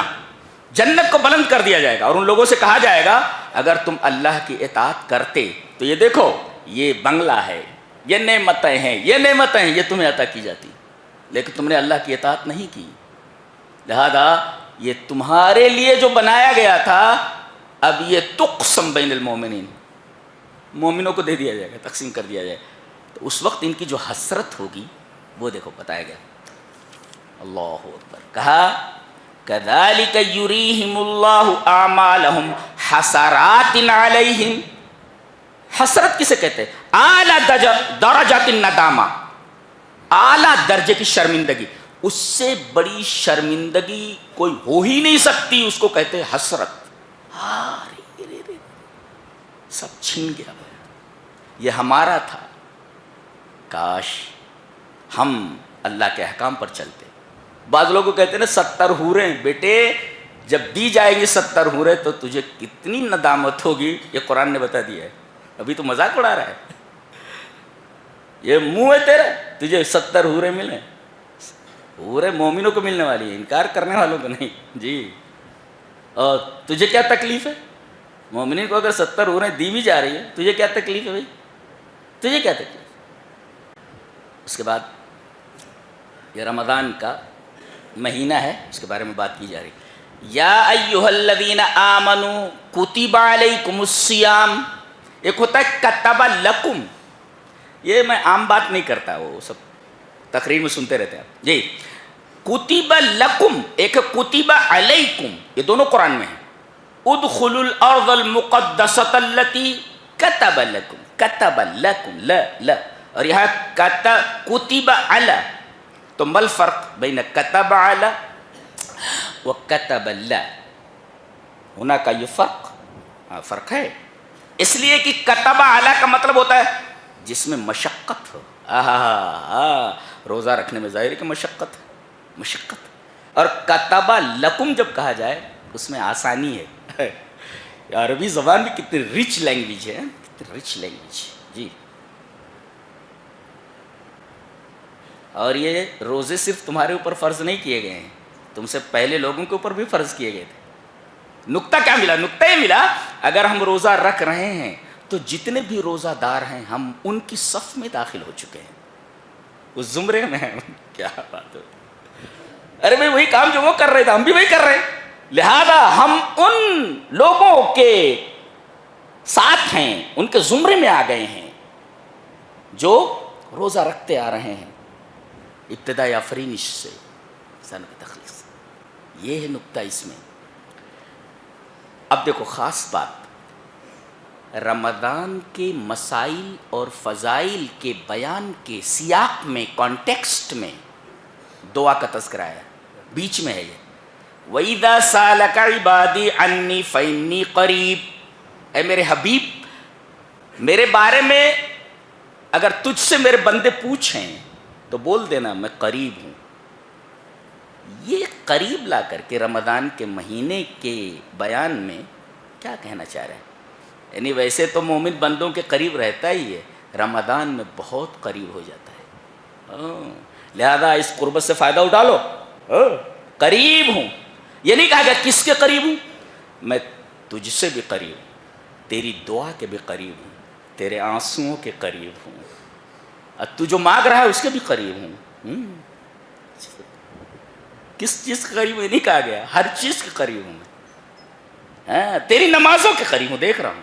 جنت کو بلند کر دیا جائے گا، اور ان لوگوں سے کہا جائے گا اگر تم اللہ کی اطاعت کرتے تو یہ دیکھو یہ بنگلہ ہے، یہ نعمتیں ہیں، یہ نعمتیں ہیں، یہ تمہیں عطا کی جاتی، لیکن تم نے اللہ کی اطاعت نہیں کی، لہذا یہ تمہارے لیے جو بنایا گیا تھا اب یہ تقسم بین المومنین، مومنوں کو دے دیا جائے گا، تقسیم کر دیا جائے گا۔ تو اس وقت ان کی جو حسرت ہوگی وہ دیکھو بتایا گیا۔ اللہ اکبر، کہا کذالک یریہم اللہ اعمالہم حسرات علیہم، حسرت کسے کہتے ہیں؟ اعلیٰ درجات الندامہ، اعلیٰ درجے کی شرمندگی، اس سے بڑی شرمندگی کوئی ہو ہی نہیں سکتی، اس کو کہتے ہیں حسرت۔ سب چھن گیا، یہ ہمارا تھا، کاش ہم اللہ کے احکام پر چلتے۔ بعض لوگوں کہتے ہیں نا 70 حوریں، بیٹے جب دی جائیں گی 70 حوریں تو تجھے کتنی ندامت ہوگی، یہ قرآن نے بتا دیا ہے، ابھی تو مذاق اڑا رہا ہے، یہ منہ ہے تیرا تجھے 70 حوریں ملیں، حوریں مومنوں کو ملنے والی ہیں، انکار کرنے والوں کو نہیں، جی۔ اور تجھے کیا تکلیف ہے؟ مومنین کو اگر 70 حوریں دی بھی جا رہی ہے، تجھے کیا تکلیف ہے بھائی؟ تجھے کیا تکلیف؟ اس کے بعد یہ رمضان کا مہینہ ہے، اس کے بارے میں بات کی جا رہی ہے۔ یا ایھا الذین آمنوا کتب علیکم الصیام، ایک ہوتا ہے کتب لکم، یہ میں عام بات نہیں کرتا، وہ سب تقریر میں سنتے رہتے ہیں جی۔ کتب لکم ایک کتب علیکم، یہ دونوں قرآن میں ہیں۔ ادخلوا الارض المقدسۃ التی کتب لکم، کتب لکم، لا، اور یہاں کتب علی، تو ما الفرق بین کتب علی و کتب لا؟ ہونا کا یہ فرق ہے، اس لیے کہ کتب علی کا مطلب ہوتا ہے جس میں مشقت ہو، روزہ رکھنے میں ظاہر ہے کہ مشقت، اور کتب لکم جب کہا جائے اس میں آسانی ہے۔ عربی زبان بھی کتنی رچ لینگویج ہے، کتنی رچ لینگویج، جی۔ اور یہ روزے صرف تمہارے اوپر فرض نہیں کیے گئے ہیں، تم سے پہلے لوگوں کے اوپر بھی فرض کیے گئے تھے۔ نقطہ کیا ملا؟ نقطہ یہ ملا اگر ہم روزہ رکھ رہے ہیں تو جتنے بھی روزہ دار ہیں ہم ان کی صف میں داخل ہو چکے ہیں، اس زمرے میں ہیں۔ کیا بات ہے، ارے بھائی وہی کام جو وہ کر رہے تھے ہم بھی وہی کر رہے ہیں، لہذا ہم ان لوگوں کے ساتھ ہیں، ان کے زمرے میں آ گئے ہیں جو روزہ رکھتے آ رہے ہیں ابتدائی آفرینش سے، انسان کی تخلیق سے۔ یہ ہے نقطہ اس میں۔ اب دیکھو خاص بات، رمضان کے مسائل اور فضائل کے بیان کے سیاق میں، کانٹیکسٹ میں دعا کا تذکرہ ہے، بیچ میں ہے یہ. وَإِذَا سَأَلَكَ عِبَادِي عَنِّي فَإِنِّي قَرِيب، اے میرے حبیب میرے بارے میں اگر تجھ سے میرے بندے پوچھیں تو بول دینا میں قریب ہوں. یہ قریب لا کر کے رمضان کے مہینے کے بیان میں کیا کہنا چاہ رہے ہیں؟ یعنی ویسے تو مومن بندوں کے قریب رہتا ہی ہے، رمضان میں بہت قریب ہو جاتا ہے. لہذا اس قربت سے فائدہ اٹھا لو. قریب ہوں، یہ نہیں کہا گیا کس کے قریب ہوں، میں تجھ سے بھی قریب ہوں، تیری دعا کے بھی قریب ہوں، تیرے آنسوؤں کے قریب ہوں، اور تو جو مانگ رہا ہے اس کے بھی قریب ہوں. کس چیز کے قریب ہے نہیں کہا گیا، ہر چیز کے قریب ہوں میں. تیری نمازوں کے قریب ہوں، دیکھ رہا ہوں،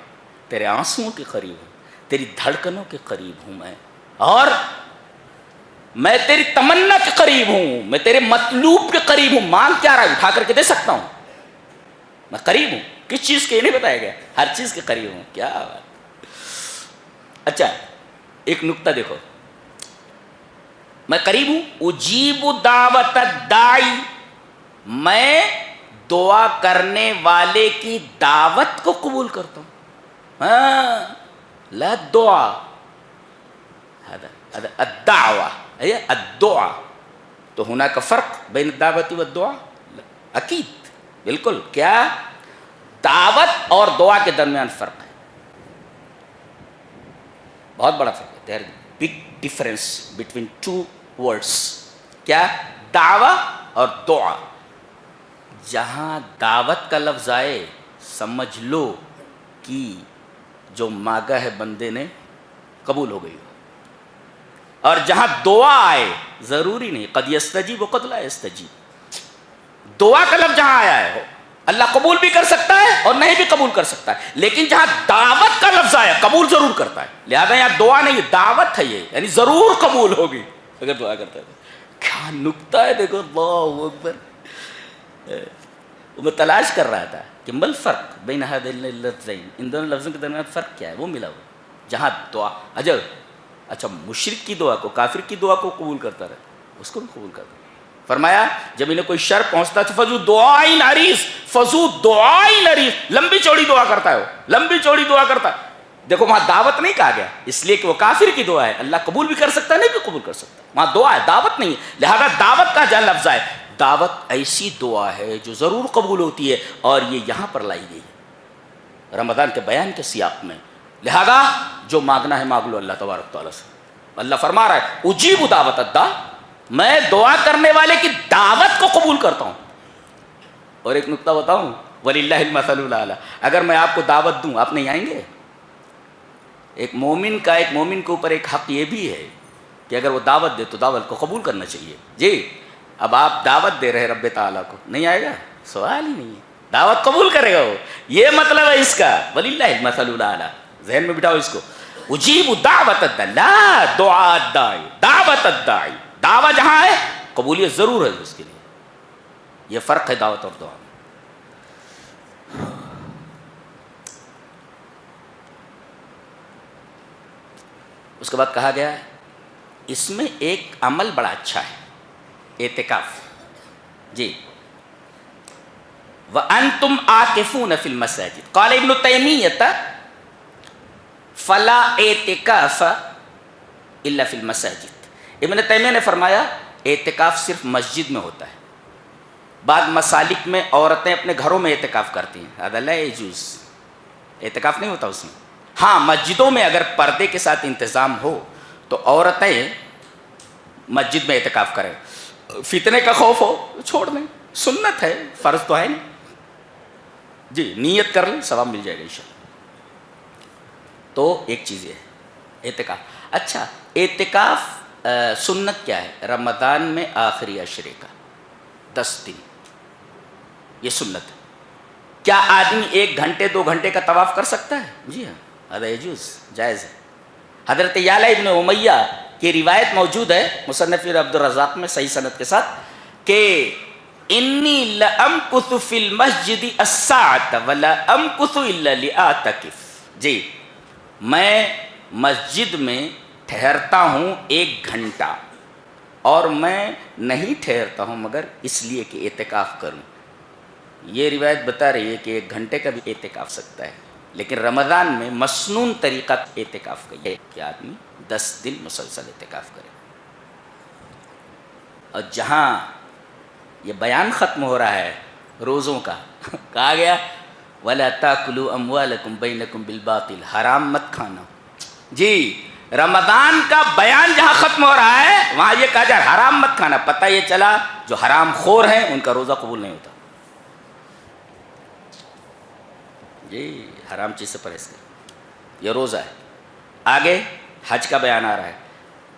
تیرے آنسوؤں کے قریب ہوں، تیری دھڑکنوں کے قریب ہوں میں، اور میں تیری تمنا کے قریب ہوں، میں تیرے مطلوب کے قریب ہوں. مانگ کیا رہا ہے، اٹھا کر کے دے سکتا ہوں، میں قریب ہوں. کس چیز کے یہ نہیں بتایا گیا، ہر چیز کے قریب ہوں. کیا بات. اچھا ایک نقطہ دیکھو، میں قریب ہوں. اجیب دعوت الداعی، میں دعا کرنے والے کی دعوت کو قبول کرتا ہوں. لا دعا، الدعوہ الدعا. تو هناك فرق بین الدعوت والدعا، اکید بالکل. کیا دعوت اور دعا کے درمیان فرق ہے، بہت بڑا فرق ہے. There big difference between two words. کیا دعویٰ اور دعا. جہاں دعوت کا لفظ آئے سمجھ لو کہ جو مانگا ہے بندے نے قبول ہو گئی ہو، اور جہاں دعا آئے ضروری نہیں، قد یستجیب و قد لا یستجیب. دعا کا لفظ جہاں آیا ہے اللہ قبول بھی کر سکتا ہے اور نہیں بھی قبول کر سکتا ہے، لیکن جہاں دعوت کا لفظ آیا قبول ضرور کرتا ہے. لہذا یہاں دعا نہیں دعوت ہے، یہ یعنی ضرور قبول ہوگی اگر دعا کرتا ہے. کیا نکتہ ہے دیکھو، اللہ اکبر. وہ تلاش کر رہا تھا کہ مل فرق بین ہذین اللفظین، ان دونوں لفظوں کے درمیان فرق کیا ہے، وہ ملا ہوا. جہاں دعا اچھا مشرک کی دعا کو، کافر کی دعا کو قبول کرتا رہتا، اس کو بھی قبول کرتا. فرمایا جب انہیں کوئی شر پہنچتا تو فضو دعائیں عریض، فضو دعائیں عریض، لمبی چوڑی دعا کرتا ہے وہ، لمبی چوڑی دعا کرتا ہے. دیکھو وہاں دعوت نہیں کہا گیا، اس لیے کہ وہ کافر کی دعا ہے، اللہ قبول بھی کر سکتا ہے نہیں بھی قبول کر سکتا. وہاں دعا ہے، دعوت نہیں ہے. لہذا دعوت کا جہاں لفظ ہے، دعوت ایسی دعا ہے جو ضرور قبول ہوتی ہے، اور یہ یہاں پر لائی گئی ہے رمضان کے بیان کے سیاق میں. لہذا جو مانگنا ہے مانگ لو اللہ تبارک تعالیٰ سے. اللہ فرما رہا ہے اجیب دعوت الداع، میں دعا کرنے والے کی دعوت کو قبول کرتا ہوں. اور ایک نقطہ بتاؤں، وَلِلَّهِ الْمَثَلُ الْأَعْلَىٰ، اگر میں آپ کو دعوت دوں آپ نہیں آئیں گے؟ ایک مومن کے اوپر ایک حق یہ بھی ہے کہ اگر وہ دعوت دے تو دعوت کو قبول کرنا چاہیے. جی اب آپ دعوت دے رہے رب تعالیٰ کو، نہیں آئے گا؟ سوال ہی نہیں ہے، دعوت قبول کرے گا وہ. یہ مطلب ہے اس کا، وَلِلَّهِ الْمَثَلُ الْأَعْلَىٰ. ذہن میں بٹھاؤ اس کو. اجیب دعوت الداعی، لا دعاء الداعی، دعوت الداعی. دعویٰ جہاں ہے قبولیت ضرور ہے اس کے لیے. یہ فرق ہے دعوت اور دعا میں. اس کے بعد کہا گیا ہے اس میں ایک عمل بڑا اچھا ہے، اعتکاف. جی وَأَنْتُمْ عَاكِفُونَ فِي الْمَسَاجِدِ قَالَ ابن تیمیہ فَلَا اعتکاف إِلَّا فِي الْمَسَاجِدِ. ابن تیمیہ نے فرمایا اعتکاف صرف مسجد میں ہوتا ہے. بعض مسالک میں عورتیں اپنے گھروں میں اعتکاف کرتی ہیں، هذا لا يجوز، اعتکاف نہیں ہوتا اس میں. ہاں مسجدوں میں اگر پردے کے ساتھ انتظام ہو تو عورتیں مسجد میں اعتکاف کریں. فتنے کا خوف ہو چھوڑ دیں، سنت ہے، فرض تو ہے نہیں. جی نیت کر لیں ثواب مل جائے گا انشاءاللہ. تو ایک چیز یہ ہے اعتکاف. اچھا اعتکاف سنت کیا ہے؟ رمضان میں آخری عشرے کا 10 دن یہ سنت ہے. کیا آدمی 1 گھنٹے 2 گھنٹے کا طواف کر سکتا ہے؟ جی ہاں هذا يجوز، جائز ہے. حضرت یعلا ابن امیہ کی روایت موجود ہے مصنف عبد الرزاق میں صحیح سند کے ساتھ کہ انی لامکث فی المسجد الساعۃ ولا امکث الا لاعتکف. جی میں مسجد میں ٹھہرتا ہوں 1 گھنٹہ، اور میں نہیں ٹھہرتا ہوں مگر اس لیے کہ اعتکاف کروں۔ یہ روایت بتا رہی ہے کہ 1 گھنٹے کا بھی اعتکاف سکتا ہے، لیکن رمضان میں مسنون طریقہ اعتکاف کا یہ کہ آدمی 10 دن مسلسل اعتکاف کرے۔ اور جہاں یہ بیان ختم ہو رہا ہے روزوں کا، کہا گیا وَلَا تَأْكُلُوا أَمْوَالَكُمْ بَيْنَكُمْ بِالْبَاطِلِ، حرام مت کھانا۔ جی رمضان کا بیان جہاں ختم ہو رہا ہے وہاں یہ کہا جائے حرام مت کھانا۔ پتہ یہ چلا جو حرام خور ہیں ان کا روزہ قبول نہیں ہوتا۔ جی حرام چیز سے پرہیز کر، یہ روزہ ہے۔ آگے حج کا بیان آ رہا ہے،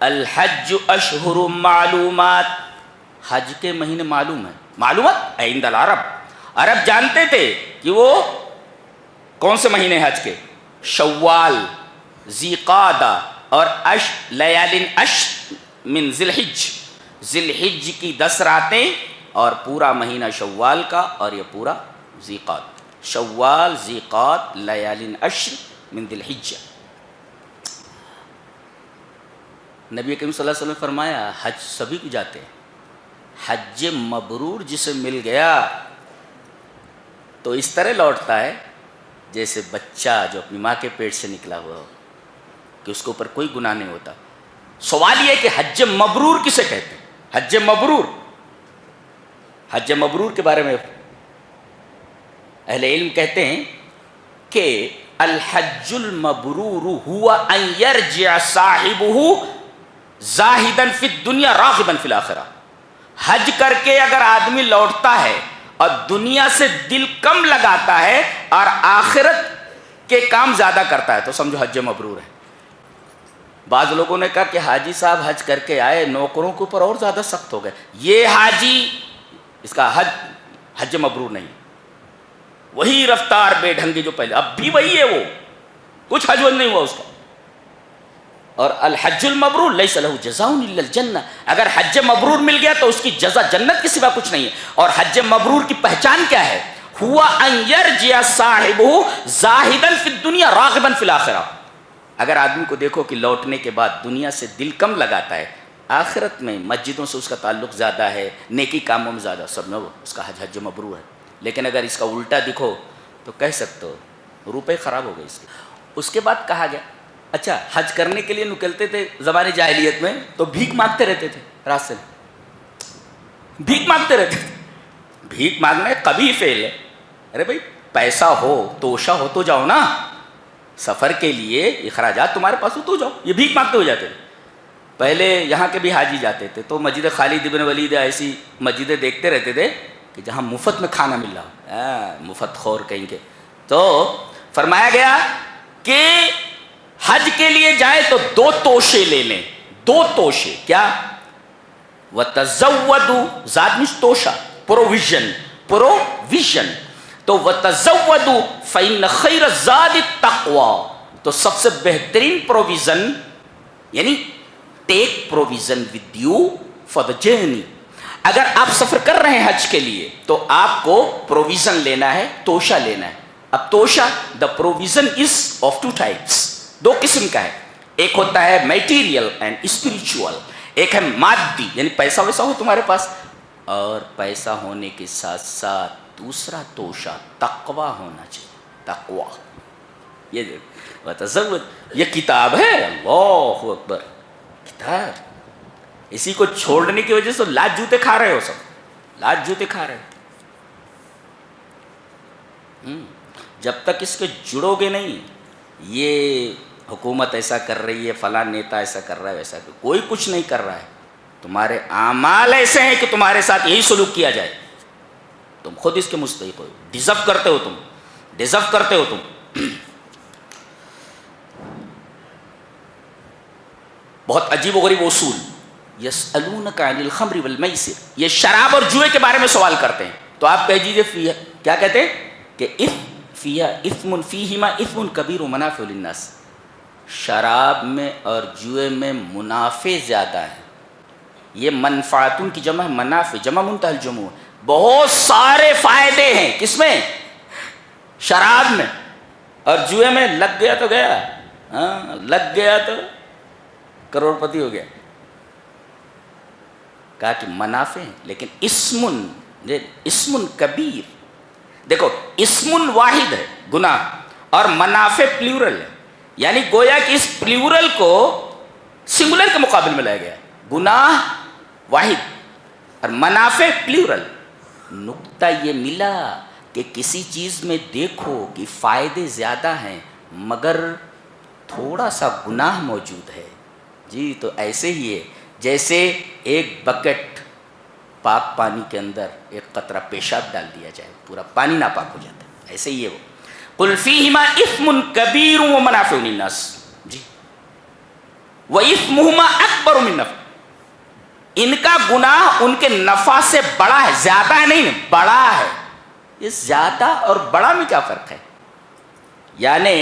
الحج اشہر معلومات، حج کے مہینے معلوم ہیں۔ معلومات عند العرب، عرب جانتے تھے کہ وہ کون سے مہینے حج کے، شوال، ذی قعدہ اور لیال عشر من ذی الحج، ذی الحج کی 10 راتیں اور پورا مہینہ شوال کا، اور یہ پورا ذی قعدہ، شوال، ذی قعدہ، لیال عشر من ذی الحج۔ نبی کریم صلی اللہ علیہ وسلم نے فرمایا حج سبھی کو جاتے ہیں، حج مبرور جسے مل گیا تو اس طرح لوٹتا ہے جیسے بچہ جو اپنی ماں کے پیٹ سے نکلا ہوا ہو، کہ اس کے اوپر کوئی گناہ نہیں ہوتا۔ سوال یہ ہے کہ حج مبرور کسے کہتے ہیں؟ حج مبرور، حج مبرور کے بارے میں اہل علم کہتے ہیں کہ الحج المبرور ہوا ان یرجع صاحبہ زاہداً فی الدنیا راغباً فی الآخرہ۔ حج کر کے اگر آدمی لوٹتا ہے اور دنیا سے دل کم لگاتا ہے اور آخرت کے کام زیادہ کرتا ہے تو سمجھو حج مبرور ہے۔ بعض لوگوں نے کہا کہ حاجی صاحب حج کر کے آئے، نوکروں کے اوپر اور زیادہ سخت ہو گئے، یہ حاجی اس کا حج مبرور نہیں، وہی رفتار بے ڈھنگی جو پہلے، اب بھی وہی ہے، وہ کچھ حج نہیں ہوا اس کا۔ اور الحج المبرور لیس لہ جزاء الا الجنہ، اگر حج مبرور مل گیا تو اس کی جزا جنت کے سوا کچھ نہیں ہے۔ اور حج مبرور کی پہچان کیا ہے؟ ہوا ان یرجع صاحبہ زاہدا فی الدنیا راغبا فی الآخرہ، اگر آدمی کو دیکھو کہ لوٹنے کے بعد دنیا سے دل کم لگاتا ہے، آخرت میں مسجدوں سے اس کا تعلق زیادہ ہے، نیکی کاموں میں زیادہ، سمجھو اس کا حج مبرور ہے۔ لیکن اگر اس کا الٹا دکھو تو کہہ سکتے ہو روپے خراب ہو گئے اس کے۔ اس کے بعد کہا گیا اچھا حج کرنے کے لیے نکلتے تھے زمانے جاہلیت میں تو بھیک مانگتے رہتے تھے، راستے میں بھیک مانگتے رہتے تھے۔ بھیک مانگنا ایک قبیح فعل ہے، ارے بھائی پیسہ ہو توشہ ہو تو جاؤ نا، سفر کے لیے اخراجات تمہارے پاس ہو تو جاؤ، یہ بھیک مانگتے ہو جاتے تھے۔ پہلے یہاں کے بھی حاجی جاتے تھے تو مسجد خالد بن ولید ایسی مسجدیں دیکھتے رہتے تھے کہ جہاں مفت میں کھانا مل رہا ہو، مفت خور کہیں کے، تو فرمایا گیا کہ حج کے لیے جائے تو 2 توشے لے لیں، 2 توشے، کیا؟ وَتَزَوَّدُوا، زاد مش توشہ، پروویژن، پروویژن، تو وَتَزَوَّدُوا فَإِنَّ خَيْرَ الزَّادِ التَّقْوَىٰ، تو سب سے بہترین پروویژن یعنی take provision with you for the journey, اگر آپ سفر کر رہے ہیں حج کے لیے تو آپ کو پروویژن لینا ہے، توشہ لینا ہے۔ اب توشہ، the provision is of 2 types, 2 قسم کا ہے، ایک ہوتا ہے میٹیریل اینڈ اسپریچول، ایک ہے مادی یعنی پیسہ ویسا ہو تمہارے پاس، اور پیسہ ہونے کے ساتھ ساتھ دوسرا توشہ تقوی ہونا چاہیے، تقوی۔ یہ وتزود، یہ کتاب ہے، اللہ اکبر، کتاب، اسی کو چھوڑنے کی وجہ سے لات جوتے کھا رہے ہو، سب لات جوتے کھا رہے ہو۔ جب تک اس کے جڑو گے نہیں، یہ حکومت ایسا کر رہی ہے، فلاں نیتا ایسا کر رہا ہے، ویسا کوئی کچھ نہیں کر رہا ہے، تمہارے اعمال ایسے ہیں کہ تمہارے ساتھ یہی سلوک کیا جائے، تم خود اس کے مستحق ہو، ڈیزرو کرتے ہو، تم ڈیزرو کرتے ہو تم۔ بہت عجیب و غریب اصول، یسألونک عن الخمر والمیسر، یہ شراب اور جوئے کے بارے میں سوال کرتے ہیں، تو آپ کہہ دیجیے کیا کہتے ہیں کہ اثم فیہما اثم کبیر و منافع للناس، شراب میں اور جوئے میں منافع زیادہ ہیں، یہ منفعتن کی جمع ہے، منافع جمع منتہى الجموع، بہت سارے فائدے ہیں کس میں؟ شراب میں، اور جوئے میں لگ گیا تو گیا، ہاں لگ گیا تو کروڑ پتی ہو گیا. کہا کہ منافع ہیں لیکن اسم کبیر. دیکھو اسم واحد ہے گناہ اور منافع پلیورل ہے، یعنی گویا کہ اس پلیورل کو سنگولر کے مقابل میں لایا گیا. گناہ واحد اور منافع پلیورل. نقطہ یہ ملا کہ کسی چیز میں دیکھو کہ فائدے زیادہ ہیں مگر تھوڑا سا گناہ موجود ہے. جی تو ایسے ہی ہے جیسے ایک بکٹ پاک پانی کے اندر ایک قطرہ پیشاب ڈال دیا جائے پورا پانی ناپاک ہو جاتا ہے، ایسے ہی ہے وہ. قل فیہما اثم کبیر ومنافع للناس. جی وَإِثْمُهُمَا أَكْبَرُ مِن نَفْعِهِمَا. ان کا گناہ ان کے نفع سے بڑا ہے، زیادہ ہے نہیں، بڑا ہے. یہ زیادہ اور بڑا میں کیا فرق ہے؟ یعنی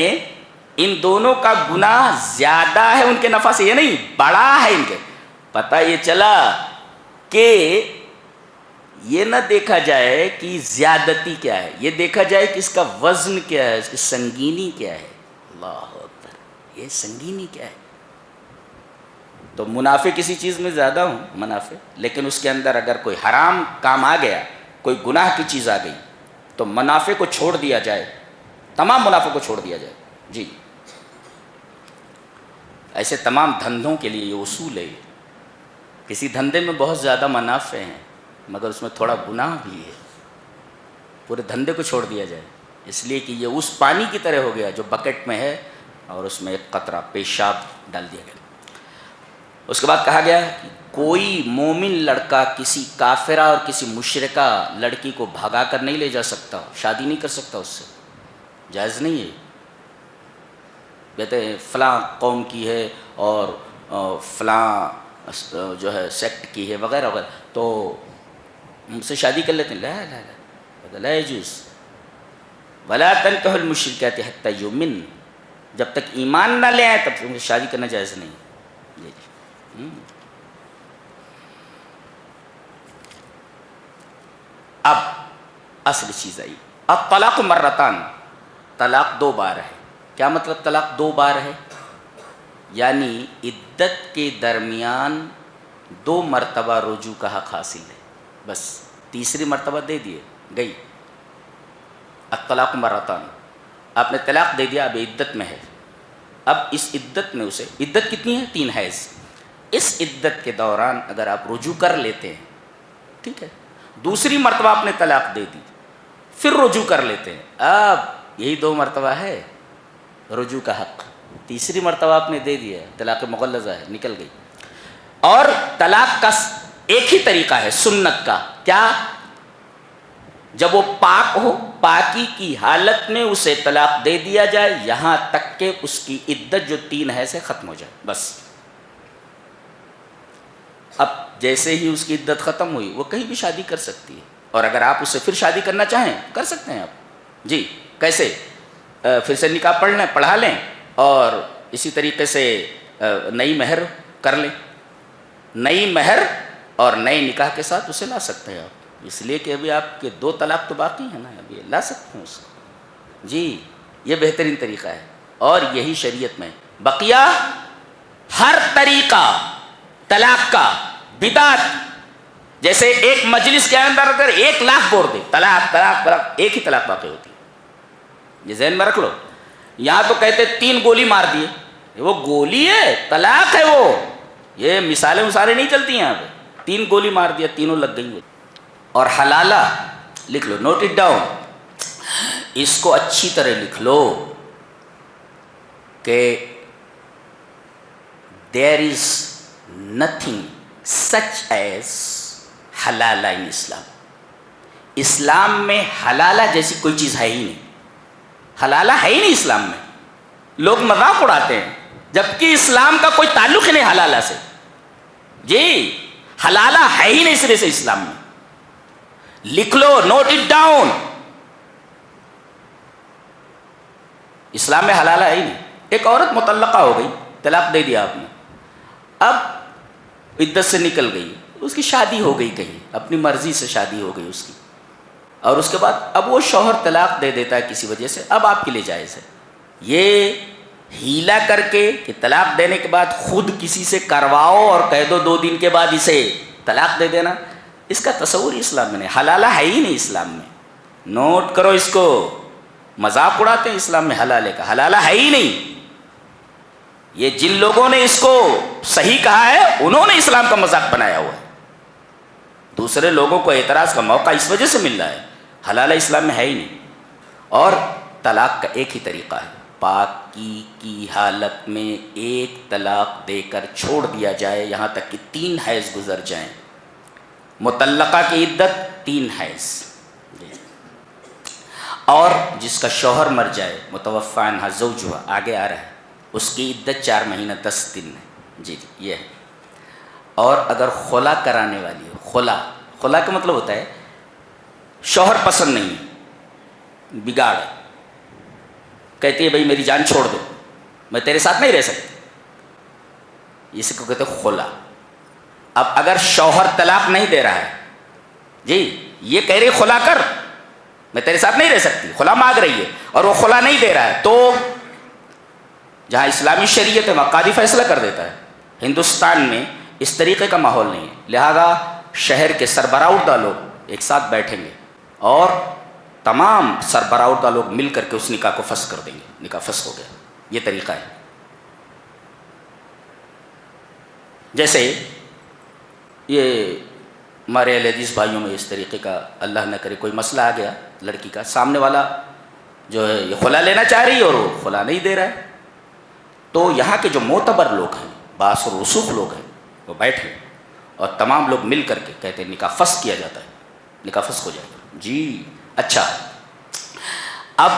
ان دونوں کا گناہ زیادہ ہے ان کے نفع سے، یہ نہیں بڑا ہے ان کے. پتہ یہ چلا کہ یہ نہ دیکھا جائے کہ زیادتی کیا ہے، یہ دیکھا جائے کہ اس کا وزن کیا ہے، اس کی سنگینی کیا ہے. اللہ اکبر، یہ سنگینی کیا ہے. تو منافع کسی چیز میں زیادہ ہوں منافع، لیکن اس کے اندر اگر کوئی حرام کام آ گیا، کوئی گناہ کی چیز آ گئی تو منافع کو چھوڑ دیا جائے، تمام منافع کو چھوڑ دیا جائے. جی ایسے تمام دھندوں کے لیے یہ اصول ہے. کسی دھندے میں بہت زیادہ منافع ہیں مگر اس میں تھوڑا گناہ بھی ہے، پورے دھندے کو چھوڑ دیا جائے، اس لیے کہ یہ اس پانی کی طرح ہو گیا جو بکٹ میں ہے اور اس میں ایک قطرہ پیشاب ڈال دیا گیا. اس کے بعد کہا گیا کہ کوئی مومن لڑکا کسی کافرہ اور کسی مشرکہ لڑکی کو بھگا کر نہیں لے جا سکتا، شادی نہیں کر سکتا اس سے، جائز نہیں ہے. کہتے ہیں فلاں قوم کی ہے اور فلاں جو ہے سیکٹ کی ہے وغیرہ وغیرہ، تو ان سے شادی کر لیتے ہیں. لا لا لا لا يجوز. ولا تنكحوا المشركات حتى يؤمن. جب تک ایمان نہ لے آئے تب تک شادی کرنا جائز نہیں. جی جی. اب اصل چیز آئی، الطلاق مرتان. طلاق دو بار ہے. کیا مطلب طلاق دو بار ہے؟ یعنی عدت کے درمیان دو مرتبہ رجوع کا حق حاصل ہے، بس تیسری مرتبہ دے دیے گئی. الطلاق مرتان، آپ نے طلاق دے دیا، اب عدت میں ہے. اب اس عدت میں اسے، عدت کتنی ہے؟ 3 حیض. اس عدت کے دوران اگر آپ رجوع کر لیتے ہیں، ٹھیک ہے، دوسری مرتبہ آپ نے طلاق دے دی، پھر رجوع کر لیتے ہیں، اب یہی 2 مرتبہ ہے رجوع کا حق. تیسری مرتبہ آپ نے دے دیا، طلاق مغلظہ ہے، نکل گئی. اور طلاق کا ایک ہی طریقہ ہے سنت کا، کیا؟ جب وہ پاک ہو، پاکی کی حالت میں اسے طلاق دے دیا جائے یہاں تک کہ اس کی عدت جو 3 ہے سے ختم ہو جائے، بس. اب جیسے ہی اس کی عدت ختم ہوئی وہ کہیں بھی شادی کر سکتی ہے، اور اگر آپ اس سے پھر شادی کرنا چاہیں کر سکتے ہیں آپ. جی کیسے؟ پھر سے نکاح پڑھا لیں اور اسی طریقے سے نئی مہر کر لیں. نئی مہر اور نئے نکاح کے ساتھ اسے لا سکتے ہیں آپ، اس لیے کہ ابھی آپ کے 2 طلاق تو باقی ہیں نا، ابھی لا سکتے ہیں اس کو. جی یہ بہترین طریقہ ہے اور یہی شریعت میں. بقیہ ہر طریقہ طلاق کا بدعت، جیسے ایک مجلس کے اندر اگر 1 لاکھ بور دے طلاق طلاق طلاق، ایک ہی طلاق واقع ہوتی ہے. یہ ذہن میں رکھ لو. یہاں تو کہتے 3 گولی مار دیے، وہ گولی ہے، طلاق ہے وہ. یہ مثالیں نہیں چلتی ہیں یہاں پہ. 3 گولی مار دیا، تینوں لگ گئی. اور حلالہ لکھ لو، نوٹ اٹ ڈاؤن، اس کو اچھی طرح لکھ لو کہ دیر از نتھنگ سچ ایز حلالہ ان اسلام. اسلام میں حلالہ جیسی کوئی چیز ہے ہی نہیں. حلالہ ہے ہی نہیں اسلام میں. لوگ مذاق اڑاتے ہیں جبکہ اسلام کا کوئی تعلق ہی نہیں حلالہ سے. جی حلالہ ہے ہی نہیں سرے سے اسلام میں. لکھ لو، نوٹ اٹ ڈاؤن، اسلام میں حلالہ ہے ہی نہیں. ایک عورت مطلقہ ہو گئی، طلاق دے دیا آپ نے، اب عدت سے نکل گئی، اس کی شادی ہو گئی، کہیں اپنی مرضی سے شادی ہو گئی اس کی، اور اس کے بعد اب وہ شوہر طلاق دے دیتا ہے کسی وجہ سے، اب آپ کے لیے جائز ہے. یہ ہیلا کر کے کہ طلاق دینے کے بعد خود کسی سے کرواؤ اور کہہ دو 2 دن کے بعد اسے طلاق دے دینا، اس کا تصور اسلام میں نہیں، حلالہ ہے ہی نہیں اسلام میں. نوٹ کرو اس کو، مذاق اڑاتے ہیں اسلام میں حلالے کا، حلالہ ہے ہی نہیں. یہ جن لوگوں نے اس کو صحیح کہا ہے انہوں نے اسلام کا مذاق بنایا ہوا ہے. دوسرے لوگوں کو اعتراض کا موقع اس وجہ سے مل رہا ہے، حلالہ اسلام میں ہے ہی نہیں. اور طلاق کا ایک ہی طریقہ ہے، پاکی کی حالت میں ایک طلاق دے کر چھوڑ دیا جائے یہاں تک کہ 3 حیض گزر جائیں. مطلقہ کی عدت 3 حیض. اور جس کا شوہر مر جائے، متوفی عنہا زوجها، آگے آ رہا ہے، اس کی عدت 4 مہینہ 10 دن ہے. جی یہ ہے. اور اگر خلا کرانے والی ہو، خلا کا مطلب ہوتا ہے شوہر پسند نہیں، بگاڑ، کہتی ہے بھئی میری جان چھوڑ دو، میں تیرے ساتھ نہیں رہ سکتی، اسی کو کہتے ہیں خلا. اب اگر شوہر طلاق نہیں دے رہا ہے، جی یہ کہہ رہی خلا کر، میں تیرے ساتھ نہیں رہ سکتی، خلا مانگ رہی ہے، اور وہ خلا نہیں دے رہا ہے، تو جہاں اسلامی شریعت ہے وہاں قاضی فیصلہ کر دیتا ہے. ہندوستان میں اس طریقے کا ماحول نہیں ہے، لہذا شہر کے سربراہ اردہ لوگ ایک ساتھ بیٹھیں گے اور تمام سربراہ اردہ لوگ مل کر کے اس نکاح کو فسخ کر دیں گے، نکاح فسخ ہو گیا. یہ طریقہ ہے. جیسے یہ ہمارے اہل حدیث بھائیوں میں اس طریقے کا اللہ نہ کرے کوئی مسئلہ آ گیا لڑکی کا، سامنے والا جو ہے یہ خلا لینا چاہ رہی ہے اور وہ خلا نہیں دے رہا ہے، تو یہاں کے جو معتبر لوگ ہیں، باس اور رسوخ لوگ ہیں، وہ بیٹھے اور تمام لوگ مل کر کے کہتے ہیں نکاح فسخ کیا جاتا ہے، نکاح فسخ ہو جائے گا. جی اچھا، اب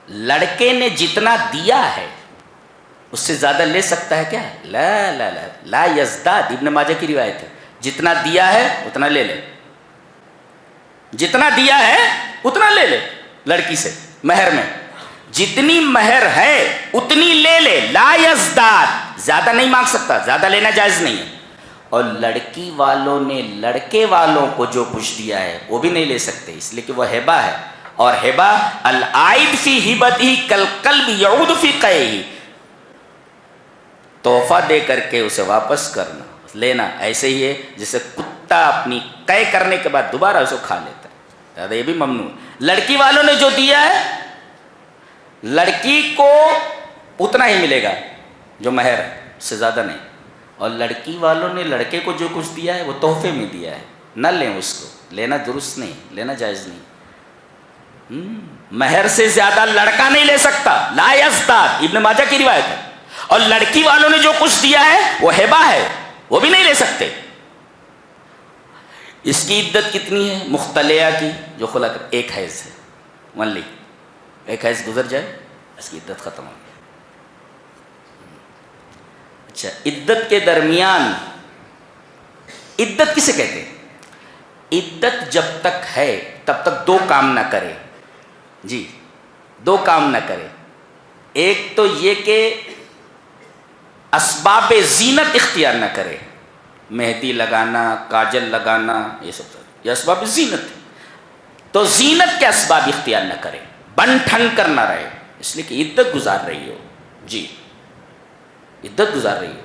لڑکے نے جتنا دیا ہے اس سے زیادہ لے سکتا ہے کیا؟ لا لا لا لا یزداد، ابن ماجہ کی روایت ہے، جتنا دیا ہے اتنا لے لے، جتنا دیا ہے اتنا لے لے. لڑکی سے مہر میں جتنی مہر ہے اتنی لے لے، لا یزداد، زیادہ نہیں مانگ سکتا، زیادہ لینا جائز نہیں ہے. اور لڑکی والوں نے لڑکے والوں کو جو کچھ دیا ہے وہ بھی نہیں لے سکتے، اس لیے کہ وہ ہبہ ہے، اور ہبہ العائد فی ہبتہ کالقلب یعود فی قیہ، تحفہ دے کر کے اسے واپس کرنا، لینا ایسے ہی ہے جیسے کتا اپنی قے کرنے کے بعد دوبارہ اسے کھا لیتا ہے، زیادہ یہ بھی ممنوع. لڑکی والوں نے جو دیا ہے لڑکی کو اتنا ہی ملے گا جو مہر ہے، اس سے زیادہ نہیں. اور لڑکی والوں نے لڑکے کو جو کچھ دیا ہے وہ تحفے میں دیا ہے، نہ لیں اس کو، لینا درست نہیں، لینا جائز نہیں. مہر سے زیادہ لڑکا نہیں لے سکتا، لا یزداد، ابن ماجہ کی روایت ہے. اور لڑکی والوں نے جو کچھ دیا ہے وہ ہبہ ہے، وہ بھی نہیں لے سکتے. اس کی عدت کتنی ہے؟ مختلعہ کی جو خلا کر 1 حیض ہے، ونلی 1 حیض گزر جائے اس کی عدت ختم ہو گئی. اچھا، عدت کے درمیان، عدت کسے کہتے ہیں؟ عدت جب تک ہے تب تک 2 کام نہ کرے. جی 2 کام نہ کرے. ایک تو یہ کہ اسباب زینت اختیار نہ کرے، مہندی لگانا، کاجل لگانا، یہ سب یہ اسباب زینت، تو زینت کے اسباب اختیار نہ کرے، بن ٹھن کر نہ رہے، اس لیے کہ عدت گزار رہی ہو. جی عدت گزار رہی ہو،